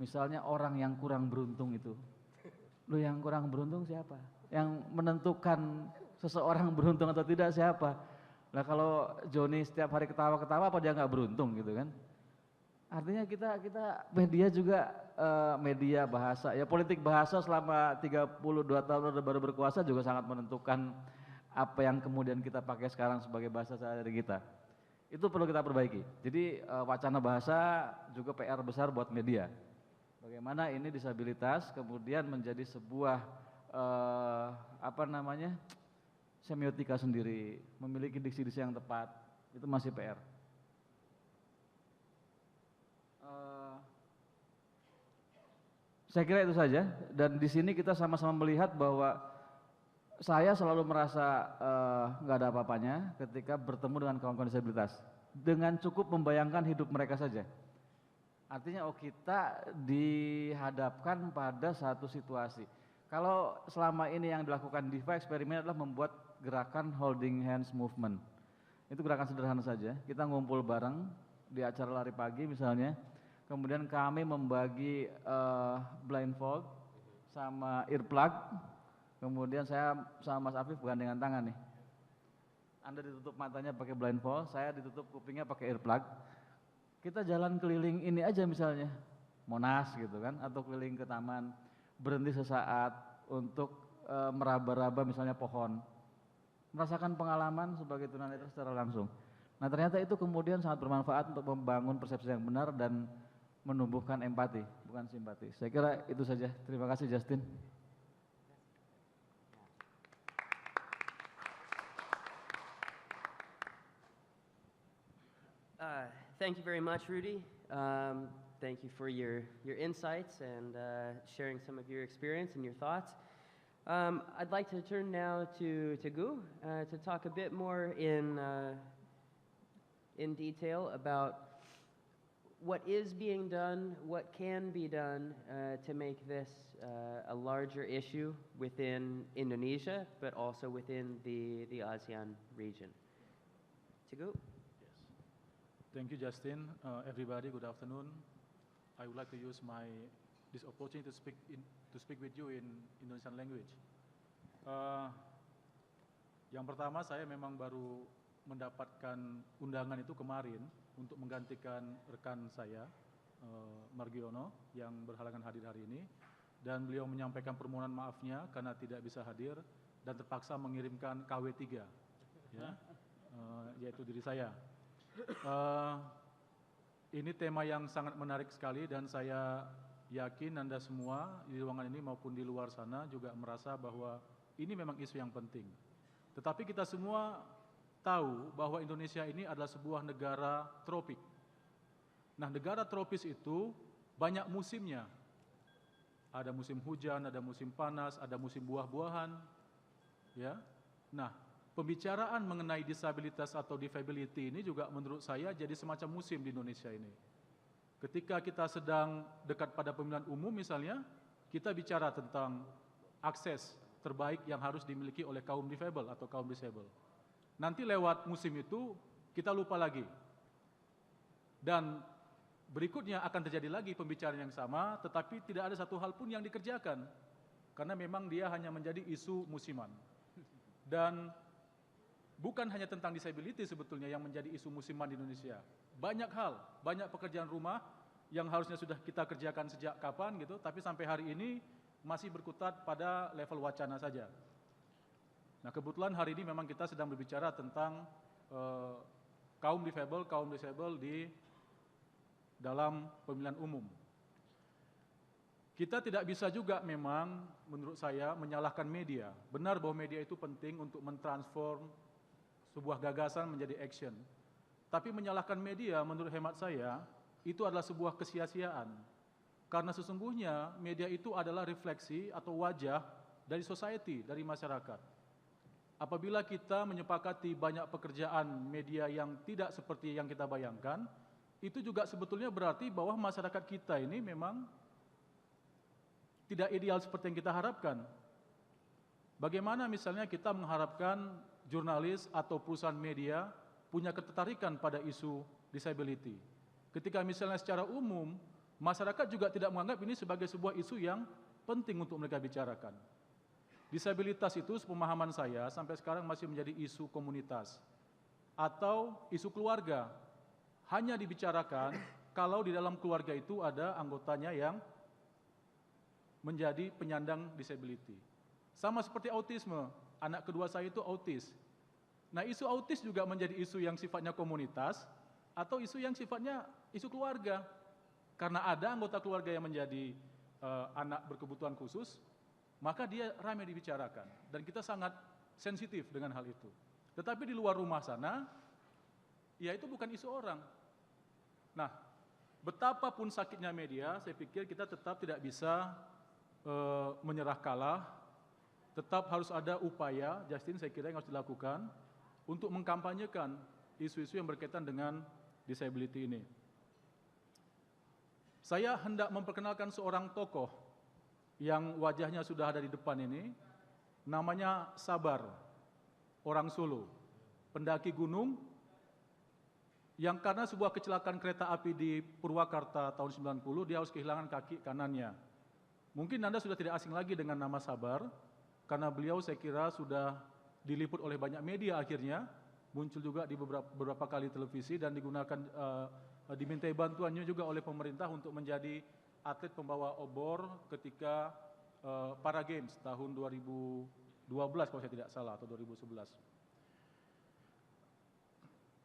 Misalnya orang yang kurang beruntung itu. Lu yang kurang beruntung siapa? Yang menentukan seseorang beruntung atau tidak siapa? Nah kalau Joni setiap hari ketawa-ketawa apa dia nggak beruntung gitu kan? Artinya kita media juga media bahasa, ya politik bahasa selama 32 tahun Orde Baru berkuasa juga sangat menentukan apa yang kemudian kita pakai sekarang sebagai bahasa sehari-hari kita. Itu perlu kita perbaiki. Jadi wacana bahasa juga PR besar buat media. Bagaimana ini disabilitas kemudian menjadi sebuah semiotika sendiri, memiliki diksi-diksi yang tepat, itu masih PR. Saya kira itu saja, dan di sini kita sama-sama melihat bahwa saya selalu merasa nggak ada apa-apanya ketika bertemu dengan kawan-kawan disabilitas, dengan cukup membayangkan hidup mereka saja. Artinya kita dihadapkan pada satu situasi. Kalau selama ini yang dilakukan DIVA eksperimen adalah membuat gerakan holding hands movement. Itu gerakan sederhana saja, kita ngumpul bareng di acara lari pagi misalnya, kemudian kami membagi blindfold sama earplug, kemudian saya sama Mas Afif bergandengan tangan nih. Anda ditutup matanya pakai blindfold, saya ditutup kupingnya pakai earplug. Kita jalan keliling ini aja misalnya, Monas gitu kan, atau keliling ke taman, berhenti sesaat untuk meraba-raba misalnya pohon, merasakan pengalaman sebagai tunanetra secara langsung. Nah ternyata itu kemudian sangat bermanfaat untuk membangun persepsi yang benar dan menumbuhkan empati, bukan simpati. Saya kira itu saja. Terima kasih Justin. Thank you very much, Rudy. Thank you for your insights and sharing some of your experience and your thoughts. I'd like to turn now to Gu to talk a bit more in detail about what is being done, what can be done to make this a larger issue within Indonesia, but also within the ASEAN region. Teguh? Thank you, Justin. Everybody, good afternoon. I would like to use this opportunity to speak with you in Indonesian language. Yang pertama, saya memang baru mendapatkan undangan itu kemarin untuk menggantikan rekan saya, Margiono, yang berhalangan hadir hari ini, dan beliau menyampaikan permohonan maafnya karena tidak bisa hadir dan terpaksa mengirimkan KW3, ya, yaitu diri saya. Ini tema yang sangat menarik sekali dan saya yakin Anda semua di ruangan ini maupun di luar sana juga merasa bahwa ini memang isu yang penting. Tetapi kita semua tahu bahwa Indonesia ini adalah sebuah negara tropik. Nah, negara tropis itu banyak musimnya. Ada musim hujan, ada musim panas, ada musim buah-buahan. Ya. Nah, pembicaraan mengenai disabilitas atau disability ini juga menurut saya jadi semacam musim di Indonesia ini. Ketika kita sedang dekat pada pemilihan umum misalnya, kita bicara tentang akses terbaik yang harus dimiliki oleh kaum difabel atau kaum disable. Nanti lewat musim itu kita lupa lagi. Dan berikutnya akan terjadi lagi pembicaraan yang sama, tetapi tidak ada satu hal pun yang dikerjakan. Karena memang dia hanya menjadi isu musiman. Dan bukan hanya tentang disability sebetulnya yang menjadi isu musiman di Indonesia. Banyak hal, banyak pekerjaan rumah yang harusnya sudah kita kerjakan sejak kapan gitu, tapi sampai hari ini masih berkutat pada level wacana saja. Nah, kebetulan hari ini memang kita sedang berbicara tentang kaum difabel di dalam pemilihan umum. Kita tidak bisa juga memang menurut saya menyalahkan media. Benar bahwa media itu penting untuk mentransform sebuah gagasan menjadi action. Tapi menyalahkan media menurut hemat saya itu adalah sebuah kesia-siaan. Karena sesungguhnya media itu adalah refleksi atau wajah dari society, dari masyarakat. Apabila kita menyepakati banyak pekerjaan media yang tidak seperti yang kita bayangkan, itu juga sebetulnya berarti bahwa masyarakat kita ini memang tidak ideal seperti yang kita harapkan. Bagaimana misalnya kita mengharapkan jurnalis atau perusahaan media punya ketertarikan pada isu disability. Ketika misalnya secara umum, masyarakat juga tidak menganggap ini sebagai sebuah isu yang penting untuk mereka bicarakan. Disabilitas itu sepemahaman saya sampai sekarang masih menjadi isu komunitas atau isu keluarga. Hanya dibicarakan kalau di dalam keluarga itu ada anggotanya yang menjadi penyandang disability. Sama seperti autisme, anak kedua saya itu autis. Nah, isu autis juga menjadi isu yang sifatnya komunitas atau isu yang sifatnya isu keluarga. Karena ada anggota keluarga yang menjadi anak berkebutuhan khusus, maka dia ramai dibicarakan. Dan kita sangat sensitif dengan hal itu. Tetapi di luar rumah sana, ya itu bukan isu orang. Nah, betapapun sakitnya media, saya pikir kita tetap tidak bisa menyerah kalah. Tetap harus ada upaya, Justin saya kira yang harus dilakukan, untuk mengkampanyekan isu-isu yang berkaitan dengan disability ini. Saya hendak memperkenalkan seorang tokoh yang wajahnya sudah ada di depan ini, namanya Sabar, orang Solo, pendaki gunung, yang karena sebuah kecelakaan kereta api di Purwakarta tahun 90, dia harus kehilangan kaki kanannya. Mungkin Anda sudah tidak asing lagi dengan nama Sabar, karena beliau saya kira sudah diliput oleh banyak media akhirnya, muncul juga di beberapa kali televisi dan digunakan, dimintai bantuannya juga oleh pemerintah untuk menjadi atlet pembawa obor ketika Para Games tahun 2012 kalau saya tidak salah atau 2011.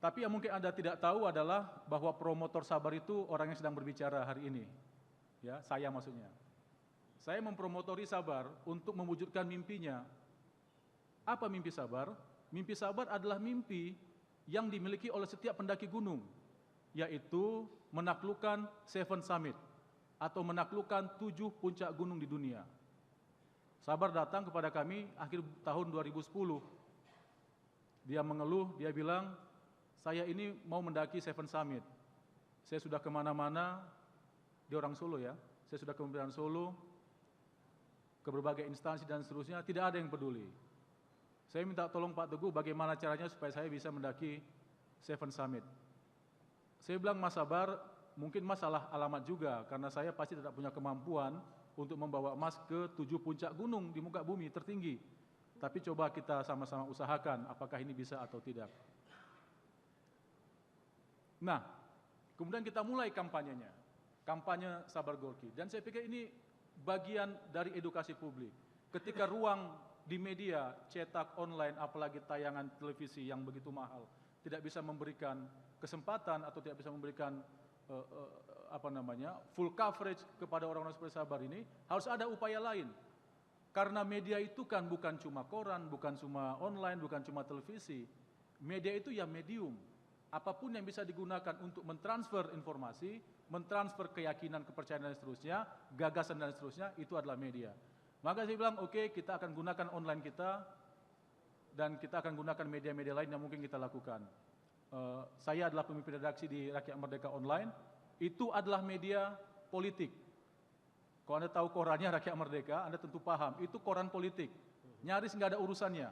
Tapi yang mungkin Anda tidak tahu adalah bahwa promotor Sabar itu orang yang sedang berbicara hari ini. Ya, saya maksudnya. Saya mempromotori Sabar untuk mewujudkan mimpinya. Apa mimpi Sabar? Mimpi Sabar adalah mimpi yang dimiliki oleh setiap pendaki gunung, yaitu menaklukkan Seven Summit atau menaklukkan 7 puncak gunung di dunia. Sabar datang kepada kami akhir tahun 2010. Dia mengeluh, dia bilang, saya ini mau mendaki Seven Summit. Saya sudah kemana-mana, dia orang Solo ya, saya sudah ke Pemerintahan Solo, ke berbagai instansi dan seterusnya, tidak ada yang peduli. Saya minta tolong Pak Teguh bagaimana caranya supaya saya bisa mendaki Seven Summit. Saya bilang, Mas Sabar, mungkin Mas salah alamat juga, karena saya pasti tidak punya kemampuan untuk membawa Mas ke 7 puncak gunung di muka bumi tertinggi. Tapi coba kita sama-sama usahakan apakah ini bisa atau tidak. Nah, kemudian kita mulai kampanyenya, kampanye Sabar Gorki. Dan saya pikir ini bagian dari edukasi publik. Ketika ruang di media, cetak, online, apalagi tayangan televisi yang begitu mahal, tidak bisa memberikan kesempatan atau tidak bisa memberikan full coverage kepada orang-orang seperti Sabar ini, harus ada upaya lain. Karena media itu kan bukan cuma koran, bukan cuma online, bukan cuma televisi. Media itu ya medium. Apapun yang bisa digunakan untuk mentransfer informasi, mentransfer keyakinan, kepercayaan dan seterusnya, gagasan dan seterusnya, itu adalah media. Maka saya bilang, oke, kita akan gunakan online kita, dan kita akan gunakan media-media lain yang mungkin kita lakukan. Saya adalah pemimpin redaksi di Rakyat Merdeka Online, itu adalah media politik. Kalau Anda tahu korannya Rakyat Merdeka, Anda tentu paham, itu koran politik. Nyaris nggak ada urusannya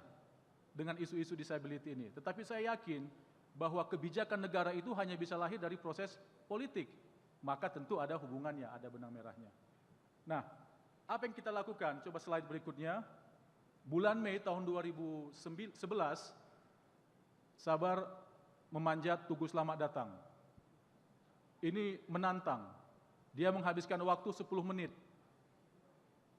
dengan isu-isu disability ini. Tetapi saya yakin, bahwa kebijakan negara itu hanya bisa lahir dari proses politik, maka tentu ada hubungannya, ada benang merahnya. Nah, apa yang kita lakukan? Coba slide berikutnya. Bulan Mei tahun 2011, Sabar memanjat Tugu Selamat Datang. Ini menantang. Dia menghabiskan waktu 10 menit.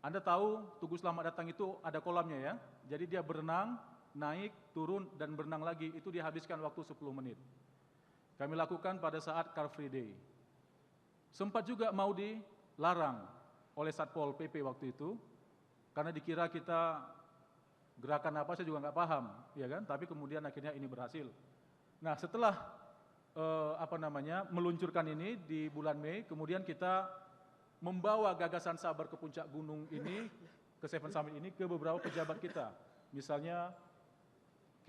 Anda tahu Tugu Selamat Datang itu ada kolamnya ya. Jadi dia berenang, naik, turun, dan berenang lagi. Itu dia habiskan waktu 10 menit. Kami lakukan pada saat Car Free Day. Sempat juga mau dilarang oleh Satpol PP waktu itu, karena dikira kita gerakan apa saya juga nggak paham, ya kan? Tapi kemudian akhirnya ini berhasil. Nah, setelah meluncurkan ini di bulan Mei, kemudian kita membawa gagasan Sabar ke puncak gunung ini, ke Seven Summit ini, ke beberapa pejabat kita. Misalnya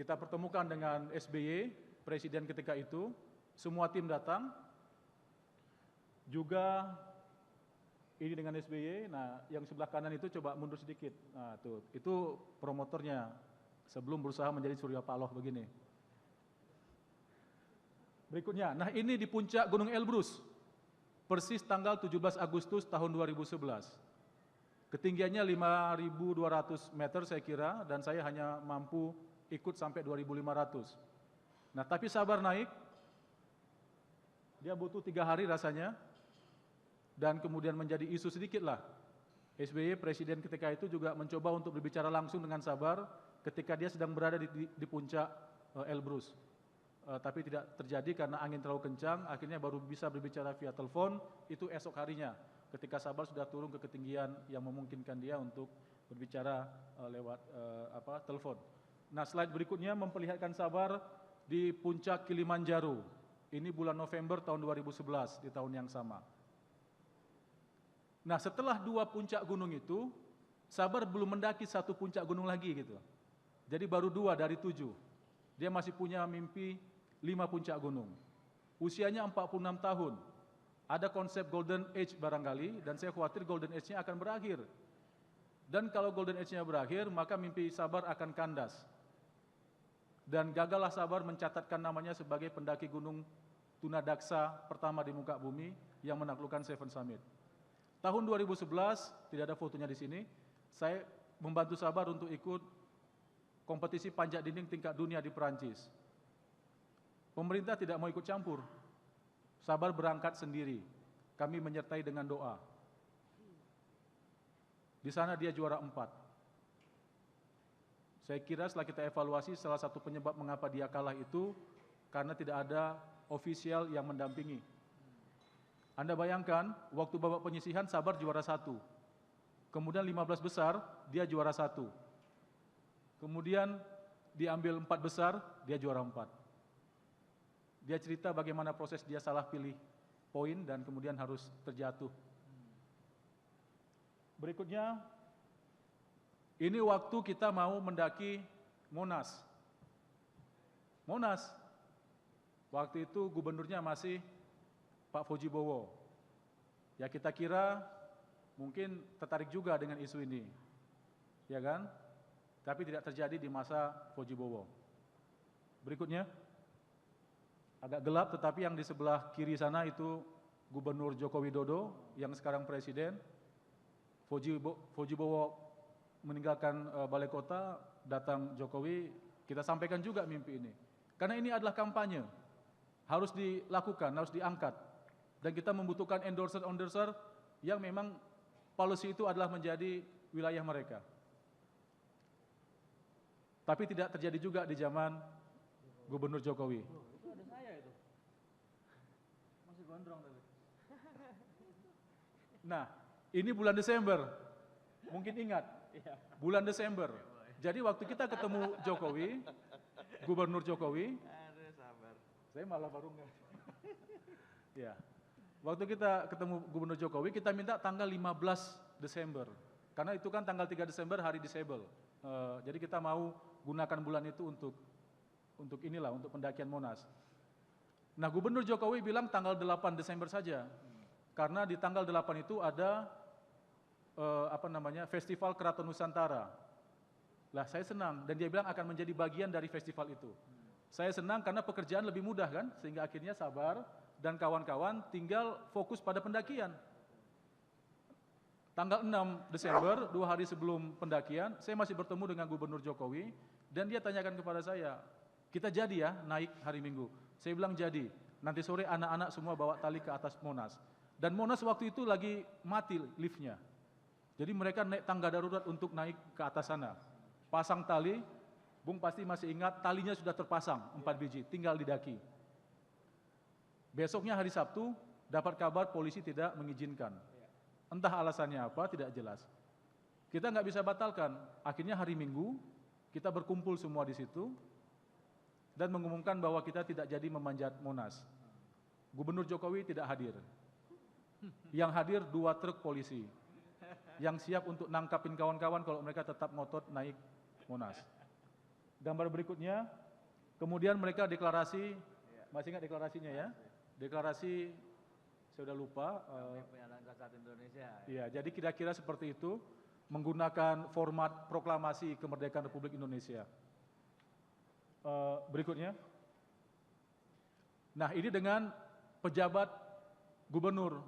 kita pertemukan dengan SBY, Presiden ketika itu, semua tim datang, juga ini dengan SBY. Nah, yang sebelah kanan itu coba mundur sedikit. Nah, tuh, itu promotornya sebelum berusaha menjadi Surya Paloh begini. Berikutnya, nah ini di puncak Gunung Elbrus, persis tanggal 17 Agustus tahun 2011. Ketinggiannya 5.200 meter saya kira, dan saya hanya mampu ikut sampai 2.500. Nah, tapi Sabar naik, dia butuh 3 hari rasanya, dan kemudian menjadi isu sedikit lah. SBY Presiden ketika itu juga mencoba untuk berbicara langsung dengan Sabar ketika dia sedang berada di puncak Elbrus. Tapi tidak terjadi karena angin terlalu kencang, akhirnya baru bisa berbicara via telepon, itu esok harinya, ketika Sabar sudah turun ke ketinggian yang memungkinkan dia untuk berbicara lewat telepon. Nah, slide berikutnya memperlihatkan Sabar di puncak Kilimanjaro. Ini bulan November tahun 2011, di tahun yang sama. Nah, setelah 2 puncak gunung itu, Sabar belum mendaki 1 puncak gunung lagi gitu. Jadi baru 2 dari 7. Dia masih punya mimpi 5 puncak gunung. Usianya 46 tahun. Ada konsep Golden Age barangkali, dan saya khawatir Golden Age-nya akan berakhir. Dan kalau Golden Age-nya berakhir, maka mimpi Sabar akan kandas. Dan gagallah Sabar mencatatkan namanya sebagai pendaki gunung Tunadaksa pertama di muka bumi yang menaklukkan Seven Summit. Tahun 2011, tidak ada fotonya di sini, saya membantu Sabar untuk ikut kompetisi panjat dinding tingkat dunia di Perancis. Pemerintah tidak mau ikut campur. Sabar berangkat sendiri. Kami menyertai dengan doa. Di sana dia juara 4. Saya kira setelah kita evaluasi, salah satu penyebab mengapa dia kalah itu karena tidak ada ofisial yang mendampingi. Anda bayangkan, waktu babak penyisihan Sabar juara 1. Kemudian 15 besar, dia juara 1. Kemudian diambil 4 besar, dia juara 4. Dia cerita bagaimana proses dia salah pilih poin dan kemudian harus terjatuh. Berikutnya, ini waktu kita mau mendaki Monas. Monas, waktu itu gubernurnya masih Pak Fauji-Bowo. Ya, kita kira mungkin tertarik juga dengan isu ini, ya kan? Tapi tidak terjadi di masa Fauji-Bowo. Berikutnya, agak gelap, tetapi yang di sebelah kiri sana itu Gubernur Joko Widodo yang sekarang Presiden. Fauji-Bowo meninggalkan balai kota, datang Jokowi, kita sampaikan juga mimpi ini. Karena ini adalah kampanye, harus dilakukan, harus diangkat. Dan kita membutuhkan endorser-endorser yang memang policy itu adalah menjadi wilayah mereka. Tapi tidak terjadi juga di zaman Gubernur Jokowi. Itu ada saya itu. Masih gondrong tapi. Nah, ini bulan Desember. Mungkin ingat, bulan Desember. Jadi waktu kita ketemu Jokowi, Gubernur Jokowi, saya malah baru nggak. Ya, waktu kita ketemu Gubernur Jokowi, kita minta tanggal 15 Desember. Karena itu kan tanggal 3 Desember hari disable. Jadi kita mau gunakan bulan itu untuk inilah, untuk pendakian Monas. Nah, Gubernur Jokowi bilang tanggal 8 Desember saja. Karena di tanggal 8 itu ada Festival Keraton Nusantara. Lah, saya senang dan dia bilang akan menjadi bagian dari festival itu. Saya senang karena pekerjaan lebih mudah kan, sehingga akhirnya Sabar dan kawan-kawan tinggal fokus pada pendakian. Tanggal 6 Desember, 2 hari sebelum pendakian, saya masih bertemu dengan Gubernur Jokowi, dan dia tanyakan kepada saya, kita jadi ya naik hari Minggu? Saya bilang jadi, nanti sore anak-anak semua bawa tali ke atas Monas. Dan Monas waktu itu lagi mati liftnya. Jadi mereka naik tangga darurat untuk naik ke atas sana. Pasang tali, Bung pasti masih ingat, talinya sudah terpasang 4 biji, tinggal didaki. Besoknya hari Sabtu, dapat kabar polisi tidak mengizinkan. Entah alasannya apa, tidak jelas. Kita nggak bisa batalkan. Akhirnya hari Minggu, kita berkumpul semua di situ, dan mengumumkan bahwa kita tidak jadi memanjat Monas. Gubernur Jokowi tidak hadir. Yang hadir 2 truk polisi, yang siap untuk nangkapin kawan-kawan kalau mereka tetap ngotot naik Monas. Gambar berikutnya, kemudian mereka deklarasi, masih ingat deklarasinya ya? Deklarasi, saya udah lupa. Penyandang cacat Indonesia. Iya, jadi kira-kira seperti itu, menggunakan format proklamasi kemerdekaan Republik Indonesia. Berikutnya. Nah, ini dengan pejabat Gubernur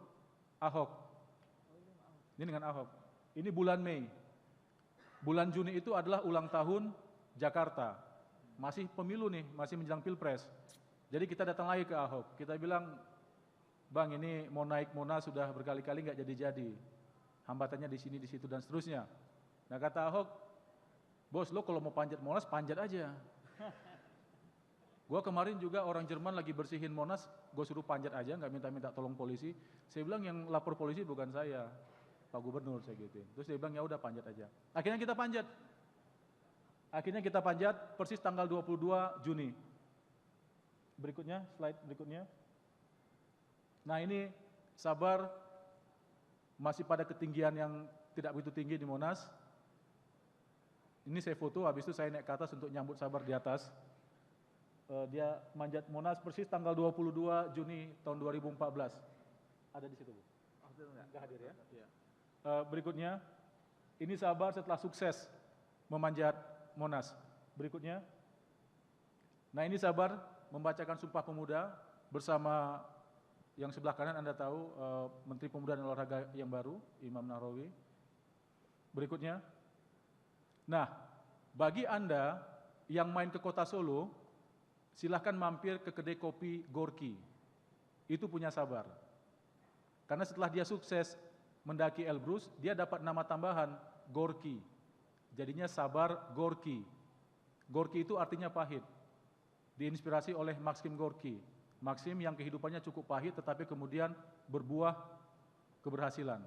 Ahok. Ini dengan Ahok. Ini bulan Mei. Bulan Juni itu adalah ulang tahun Jakarta. Masih pemilu nih, masih menjelang Pilpres. Jadi kita datang lagi ke Ahok. Kita bilang, Bang, ini mau naik Monas sudah berkali-kali nggak jadi-jadi. Hambatannya di sini, di situ, dan seterusnya. Nah, kata Ahok, bos, lo kalau mau panjat Monas, panjat aja. Gua kemarin juga orang Jerman lagi bersihin Monas, gue suruh panjat aja, nggak minta-minta tolong polisi. Saya bilang yang lapor polisi bukan saya, Pak Gubernur, saya gitu. Terus dia bilang ya udah panjat aja. Akhirnya kita panjat. Persis tanggal 22 Juni. Berikutnya, slide berikutnya. Nah, ini Sabar masih pada ketinggian yang tidak begitu tinggi di Monas. Ini saya foto, habis itu saya naik ke atas untuk nyambut Sabar di atas. Dia manjat Monas persis tanggal 22 Juni tahun 2014. Ada di situ, Bu? Enggak hadir ya? Iya. Berikutnya, ini Sabar setelah sukses memanjat Monas. Berikutnya. Nah, ini Sabar membacakan Sumpah Pemuda bersama yang sebelah kanan Anda tahu, Menteri Pemuda dan Olahraga yang baru, Imam Nahrawi. Berikutnya. Nah, bagi Anda yang main ke kota Solo, silahkan mampir ke kedai kopi Gorki. Itu punya Sabar. Karena setelah dia sukses mendaki Elbrus, dia dapat nama tambahan Gorki. Jadinya Sabar Gorki. Gorki itu artinya pahit. Diinspirasi oleh Maxim Gorki. Maxim yang kehidupannya cukup pahit tetapi kemudian berbuah keberhasilan.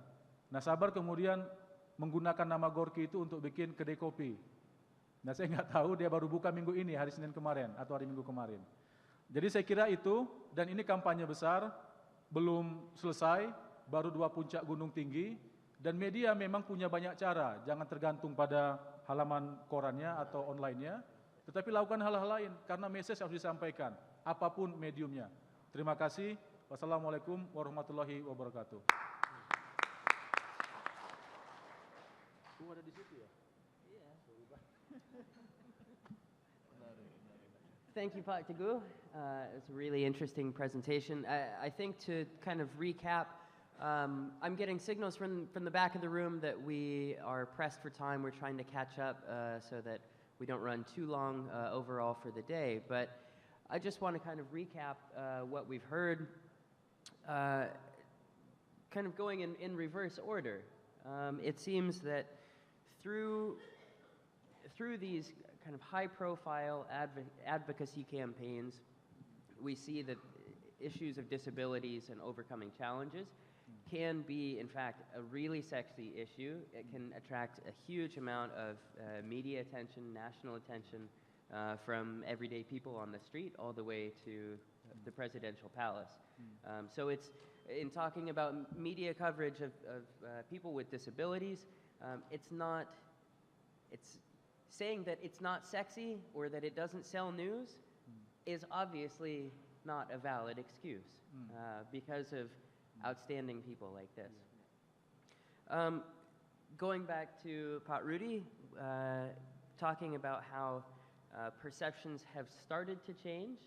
Nah, Sabar kemudian menggunakan nama Gorki itu untuk bikin kedai kopi. Nah, saya nggak tahu dia baru buka minggu ini, hari Senin kemarin atau hari Minggu kemarin. Jadi saya kira itu, dan ini kampanye besar, belum selesai, baru 2 puncak gunung tinggi, dan media memang punya banyak cara, jangan tergantung pada halaman korannya atau online-nya, tetapi lakukan hal-hal lain, karena message harus disampaikan, apapun mediumnya. Terima kasih. Wassalamualaikum warahmatullahi wabarakatuh. Ada di situ ya? Thank you, Pak Teguh. It's a really interesting presentation. I think to kind of recap, I'm getting signals from the back of the room that we are pressed for time. We're trying to catch up so that we don't run too long overall for the day. But I just want to kind of recap what we've heard, kind of going in reverse order. It seems that through these kind of high-profile advocacy campaigns, we see that issues of disabilities and overcoming challenges can be, in fact, a really sexy issue. It can attract a huge amount of media attention, national attention from everyday people on the street all the way to the presidential palace. So it's, in talking about media coverage of people with disabilities, it's saying that it's not sexy or that it doesn't sell news is obviously not a valid excuse because of outstanding people like this. Going back to Pat Rudy, talking about how perceptions have started to change.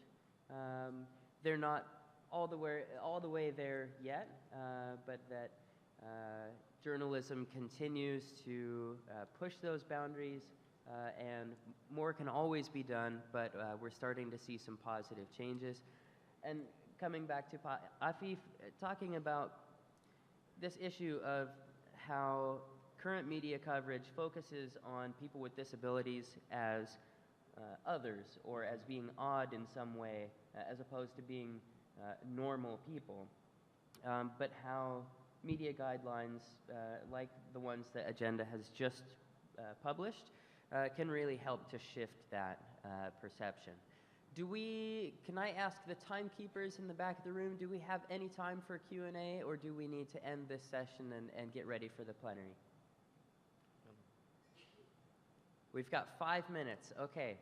They're not all the way there yet, but that journalism continues to push those boundaries, and more can always be done, but we're starting to see some positive changes. And coming back to Afif, talking about this issue of how current media coverage focuses on people with disabilities as others, or as being odd in some way, as opposed to being normal people, but how media guidelines like the ones that Agenda has just published can really help to shift that perception. Can I ask the timekeepers in the back of the room, do we have any time for Q&A, or do we need to end this session and get ready for the plenary? We've got 5 minutes, okay.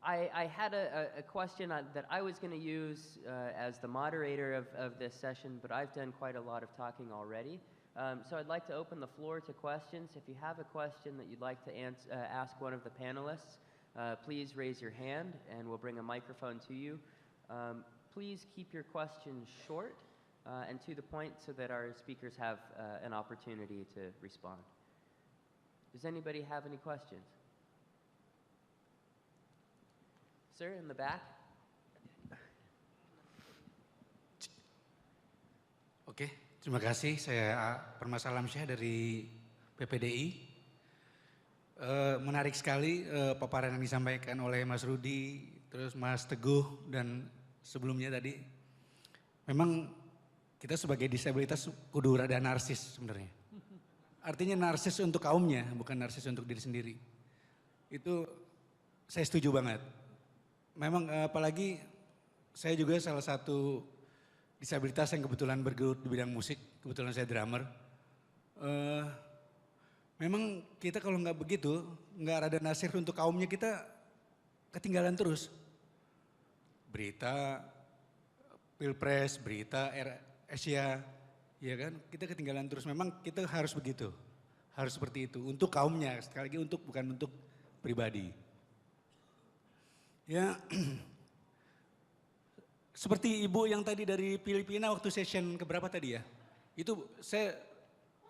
I had a question that I was going to use as the moderator of this session, but I've done quite a lot of talking already. So I'd like to open the floor to questions. If you have a question that you'd like to ask one of the panelists, please raise your hand and we'll bring a microphone to you. Please keep your questions short and to the point so that our speakers have an opportunity to respond. Does anybody have any questions? Sir, in the back. Oke, terima kasih. Saya Permasalam Syah dari PPDI. Menarik sekali paparan yang disampaikan oleh Mas Rudi, terus Mas Teguh, dan sebelumnya tadi. Memang kita sebagai disabilitas kudu rada narsis sebenarnya. Artinya narsis untuk kaumnya, bukan narsis untuk diri sendiri. Itu saya setuju banget. Memang apalagi saya juga salah satu disabilitas yang kebetulan bergelut di bidang musik, kebetulan saya drummer. Memang kita kalau nggak begitu, nggak rada nasir untuk kaumnya, kita ketinggalan terus. Berita, Pilpres, berita, Asia, ya kan, kita ketinggalan terus. Memang kita harus begitu, harus seperti itu. Untuk kaumnya, sekali lagi bukan untuk pribadi. Ya, seperti ibu yang tadi dari Filipina waktu session keberapa tadi ya, itu saya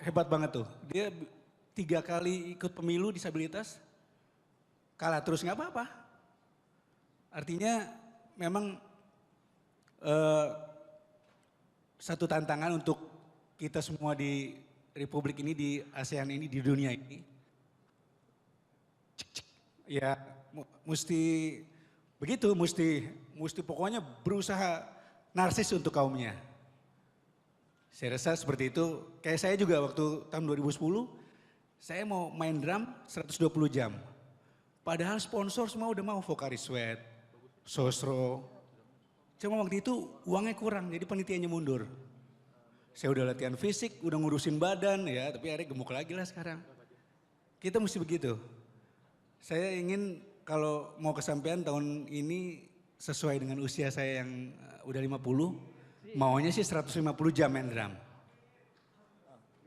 hebat banget tuh. Dia 3 kali ikut pemilu disabilitas, kalah terus nggak apa-apa. Artinya memang satu tantangan untuk kita semua di Republik ini, di ASEAN ini, di dunia ini. Ya, mesti begitu, mesti pokoknya berusaha narsis untuk kaumnya. Saya rasa seperti itu. Kayak saya juga waktu tahun 2010, saya mau main drum 120 jam. Padahal sponsor semua udah mau, Vocari Sweat, Sosro. Cuma waktu itu uangnya kurang, jadi panitianya mundur. Saya udah latihan fisik, udah ngurusin badan ya, tapi akhirnya gemuk lagi lah sekarang. Kita mesti begitu. Saya ingin kalau mau kesampaian tahun ini sesuai dengan usia saya yang udah 50, maunya sih 150 jam main drum.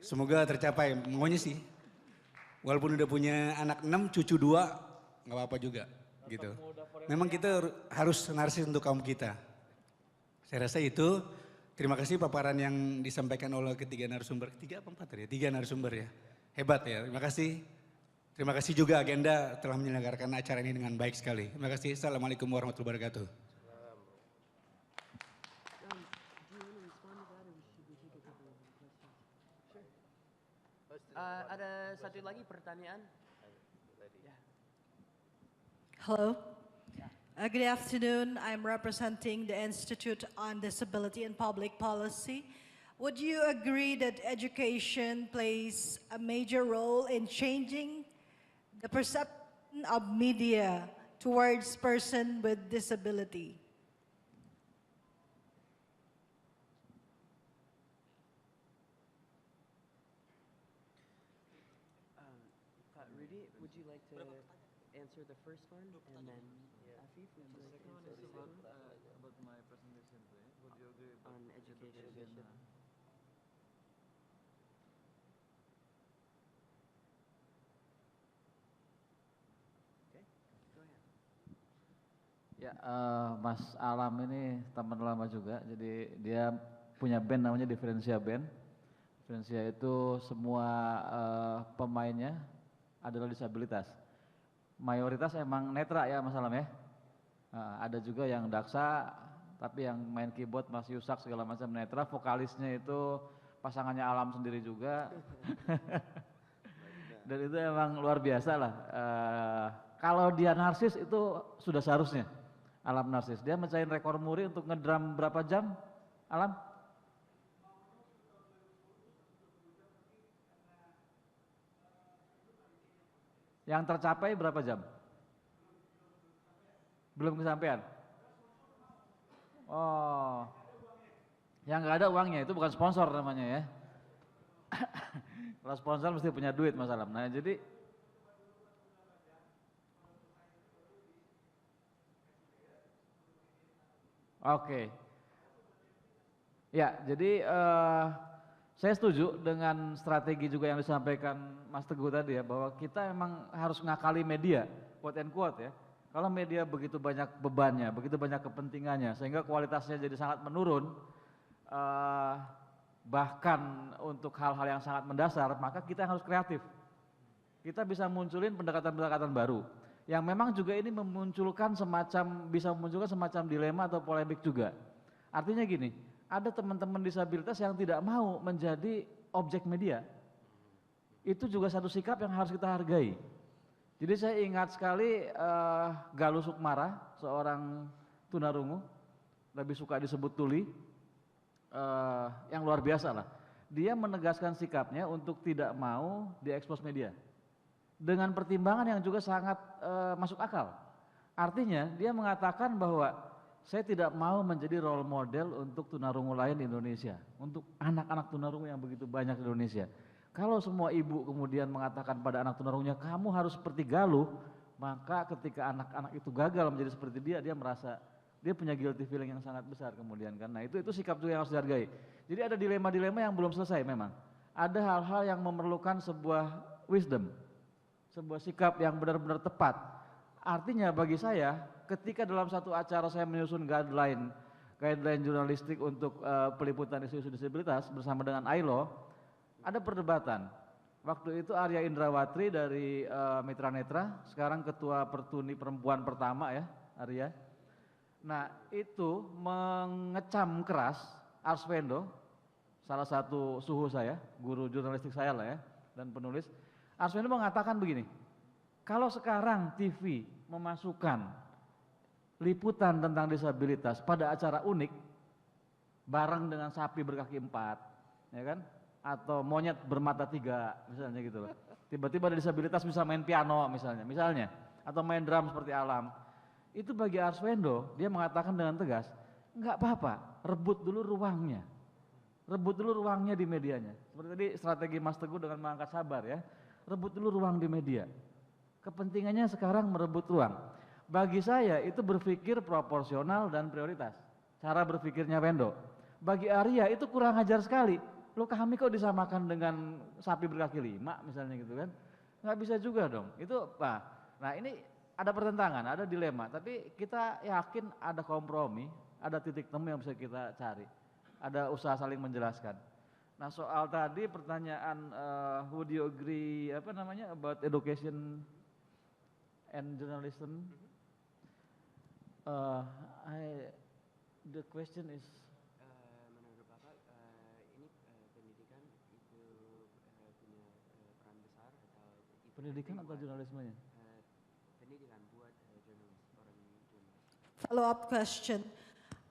Semoga tercapai, maunya sih. Walaupun udah punya anak 6, cucu 2, nggak apa-apa juga gitu. Memang kita harus narsis untuk kaum kita. Saya rasa itu. Terima kasih paparan yang disampaikan oleh ketiga narasumber. 3 apa 4 tadi ya? 3 narasumber ya. Hebat ya, terima kasih. Terima kasih juga Agenda telah menyelenggarakan acara ini dengan baik sekali. Terima kasih. Assalamualaikum warahmatullahi wabarakatuh. Ada satu lagi pertanyaan? Hello. Good afternoon. I'm representing the Institute on Disability and Public Policy. Would you agree that education plays a major role in changing the perception of media towards person with disability? Rudy, would you like to answer the first one, and then Afif, would you like to answer the second one? About my presentation, would you agree On education. Okay, go Ya, Mas Alam ini teman lama juga, jadi dia punya band namanya Diferensia Band. Diferensia itu semua pemainnya adalah disabilitas. Mayoritas emang netra ya Mas Alam ya. Ada juga yang daksa, tapi yang main keyboard Mas Yusak segala macam netra. Vokalisnya itu pasangannya Alam sendiri juga. Dan itu emang luar biasa lah. Kalau dia narsis itu sudah seharusnya. Alam narsis. Dia mecahin rekor muri untuk ngedrum berapa jam? Alam? Yang tercapai berapa jam? Belum kesampaian? Oh, yang nggak ada uangnya itu bukan sponsor namanya ya. Kalau sponsor mesti punya duit Mas Alam. Nah jadi, oke. Ya jadi saya setuju dengan strategi juga yang disampaikan Mas Teguh tadi ya, bahwa kita memang harus ngakali media, quote and quote ya. Kalau media begitu banyak bebannya, begitu banyak kepentingannya, sehingga kualitasnya jadi sangat menurun, bahkan untuk hal-hal yang sangat mendasar, maka kita harus kreatif. Kita bisa munculin pendekatan-pendekatan baru, yang memang juga ini bisa memunculkan semacam dilema atau polemik juga. Artinya gini, ada teman-teman disabilitas yang tidak mau menjadi objek media. Itu juga satu sikap yang harus kita hargai. Jadi saya ingat sekali Galuh Sukmara, seorang tunarungu, lebih suka disebut tuli, yang luar biasa lah. Dia menegaskan sikapnya untuk tidak mau diekspos media. Dengan pertimbangan yang juga sangat masuk akal. Artinya dia mengatakan bahwa saya tidak mau menjadi role model untuk tunarungu lain di Indonesia, untuk anak-anak tunarungu yang begitu banyak di Indonesia. Kalau semua ibu kemudian mengatakan pada anak tunarungunya, kamu harus seperti Galuh, maka ketika anak-anak itu gagal menjadi seperti dia, dia merasa dia punya guilty feeling yang sangat besar kemudian kan. Nah itu sikap juga yang harus dihargai. Jadi ada dilema-dilema yang belum selesai memang. Ada hal-hal yang memerlukan sebuah wisdom, sebuah sikap yang benar-benar tepat. Artinya bagi saya, ketika dalam satu acara saya menyusun guideline jurnalistik untuk peliputan isu-isu disabilitas bersama dengan ILO, ada perdebatan. Waktu itu Arya Indrawatri dari Mitra Netra, sekarang ketua Pertuni perempuan pertama ya, Arya. Nah itu mengecam keras Arswendo, salah satu suhu saya, guru jurnalistik saya lah ya, dan penulis. Arswendo mengatakan begini, kalau sekarang TV memasukkan liputan tentang disabilitas pada acara unik, bareng dengan sapi berkaki 4, ya kan? Atau monyet bermata 3 misalnya gitu loh. Tiba-tiba ada disabilitas bisa main piano misalnya, atau main drum seperti Alam. Itu bagi Arswendo, dia mengatakan dengan tegas, enggak apa-apa, rebut dulu ruangnya di medianya. Seperti tadi strategi Mas Teguh dengan mengangkat Sabar ya, rebut dulu ruang di media. Kepentingannya sekarang merebut ruang. Bagi saya itu berpikir proporsional dan prioritas. Cara berpikirnya Wendo. Bagi Arya itu kurang ajar sekali. Loh kami kok disamakan dengan sapi berkaki 5 misalnya gitu kan. Nggak bisa juga dong. Itu nah ini ada pertentangan, ada dilema. Tapi kita yakin ada kompromi, ada titik temu yang bisa kita cari. Ada usaha saling menjelaskan. Nah soal tadi pertanyaan would you agree about education and journalism? The question is Menurut Bapak ini pendidikan itu punya peran besar atau pendidikan atau jurnalismenya? pendidikan buat orang jurnalis. Follow-up question.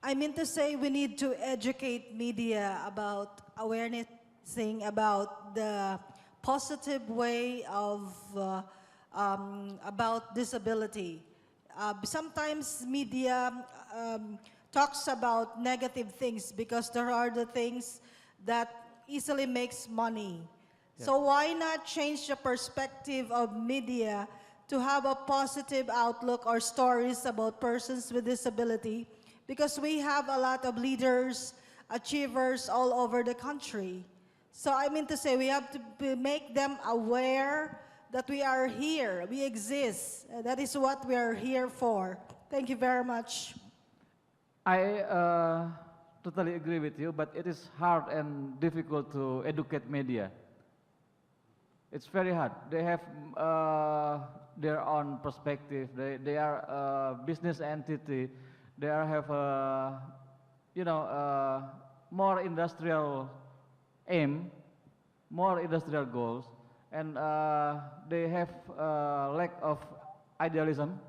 I mean to say we need to educate media about awarenessing about the positive way of about disability. Sometimes media talks about negative things because there are the things that easily makes money. Yeah. So why not change the perspective of media to have a positive outlook or stories about persons with disability? Because we have a lot of leaders, achievers all over the country. So I mean to say we have to make them aware that we are here, we exist. That is what we are here for. Thank you very much. I totally agree with you, but it is hard and difficult to educate media. It's very hard. They have their own perspective. They are a business entity. They have a, more industrial aim, more industrial goals, and they have a lack of idealism.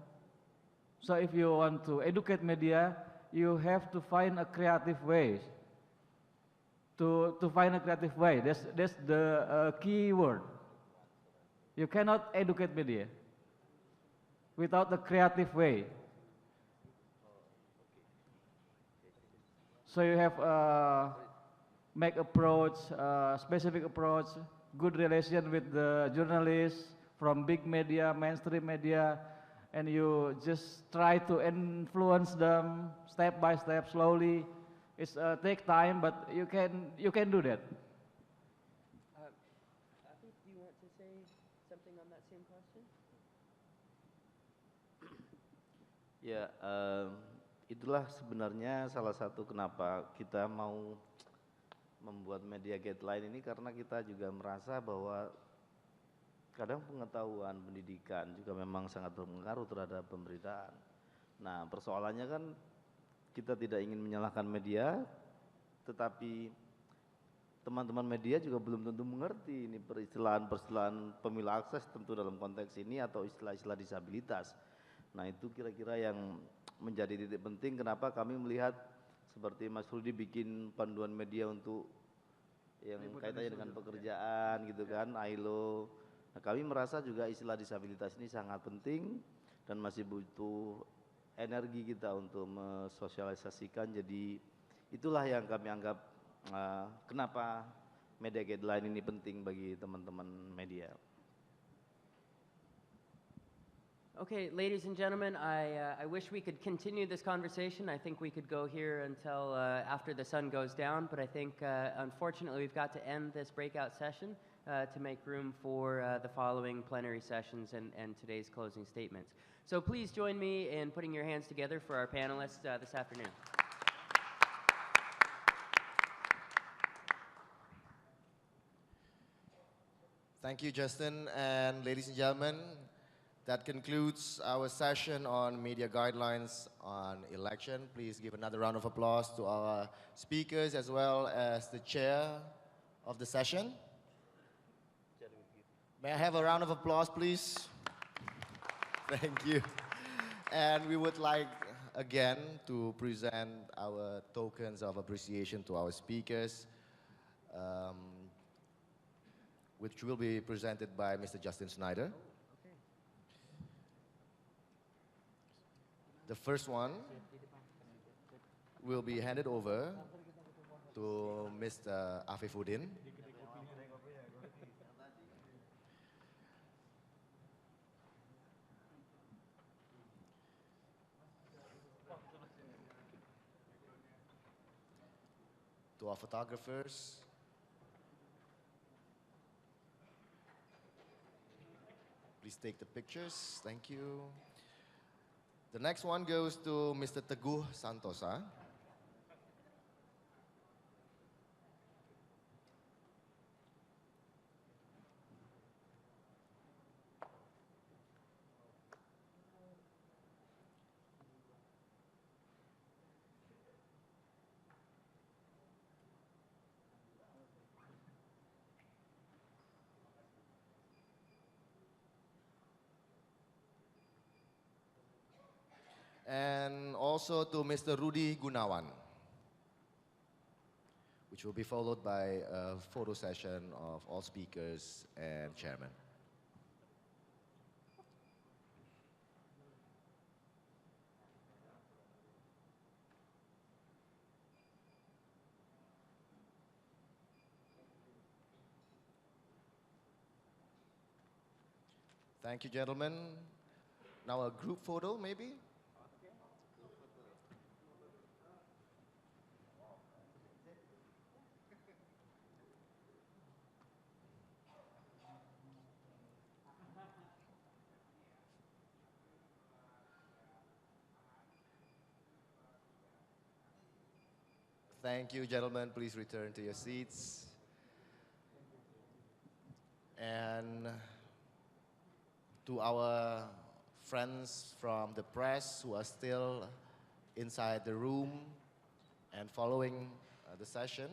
So if you want to educate media, you have to find a creative way. To find a creative way, that's the key word. You cannot educate media without a creative way. So you have make approach, specific approach, good relation with the journalists from big media, mainstream media, and you just try to influence them step by step, slowly. It's take time, but you can do that. Afif, do you want to say something on that same question? Ya, itulah sebenarnya salah satu kenapa kita mau membuat media guideline ini, karena kita juga merasa bahwa kadang pengetahuan pendidikan juga memang sangat berpengaruh terhadap pemberitaan. Nah, persoalannya kan kita tidak ingin menyalahkan media, tetapi teman-teman media juga belum tentu mengerti ini peristilahan-peristilahan pemilu akses tentu dalam konteks ini atau istilah-istilah disabilitas. Nah, itu kira-kira yang menjadi titik penting kenapa kami melihat seperti Mas Rudi bikin panduan media untuk yang kaitannya dengan pekerjaan gitu kan, ILO. Nah, kami merasa juga istilah disabilitas ini sangat penting dan masih butuh energi kita untuk mensosialisasikan. Jadi itulah yang kami anggap kenapa media guideline ini penting bagi teman-teman media. Okay, ladies and gentlemen, I wish we could continue this conversation. I think we could go here until after the sun goes down, but I think unfortunately we've got to end this breakout session to make room for the following plenary sessions and today's closing statements. So please join me in putting your hands together for our panelists this afternoon. Thank you, Justin. And ladies and gentlemen, that concludes our session on media guidelines on election. Please give another round of applause to our speakers as well as the chair of the session. May I have a round of applause, please? Thank you. And we would like again to present our tokens of appreciation to our speakers, which will be presented by Mr. Justin Snyder. The first one will be handed over to Mr. Afifuddin. To our photographers, please take the pictures. Thank you. The next one goes to Mr. Teguh Santosa. And also to Mr. Rudy Gunawan, which will be followed by a photo session of all speakers and chairman. Thank you, gentlemen. Now a group photo, maybe? Thank you, gentlemen. Please return to your seats. And to our friends from the press who are still inside the room and following the session,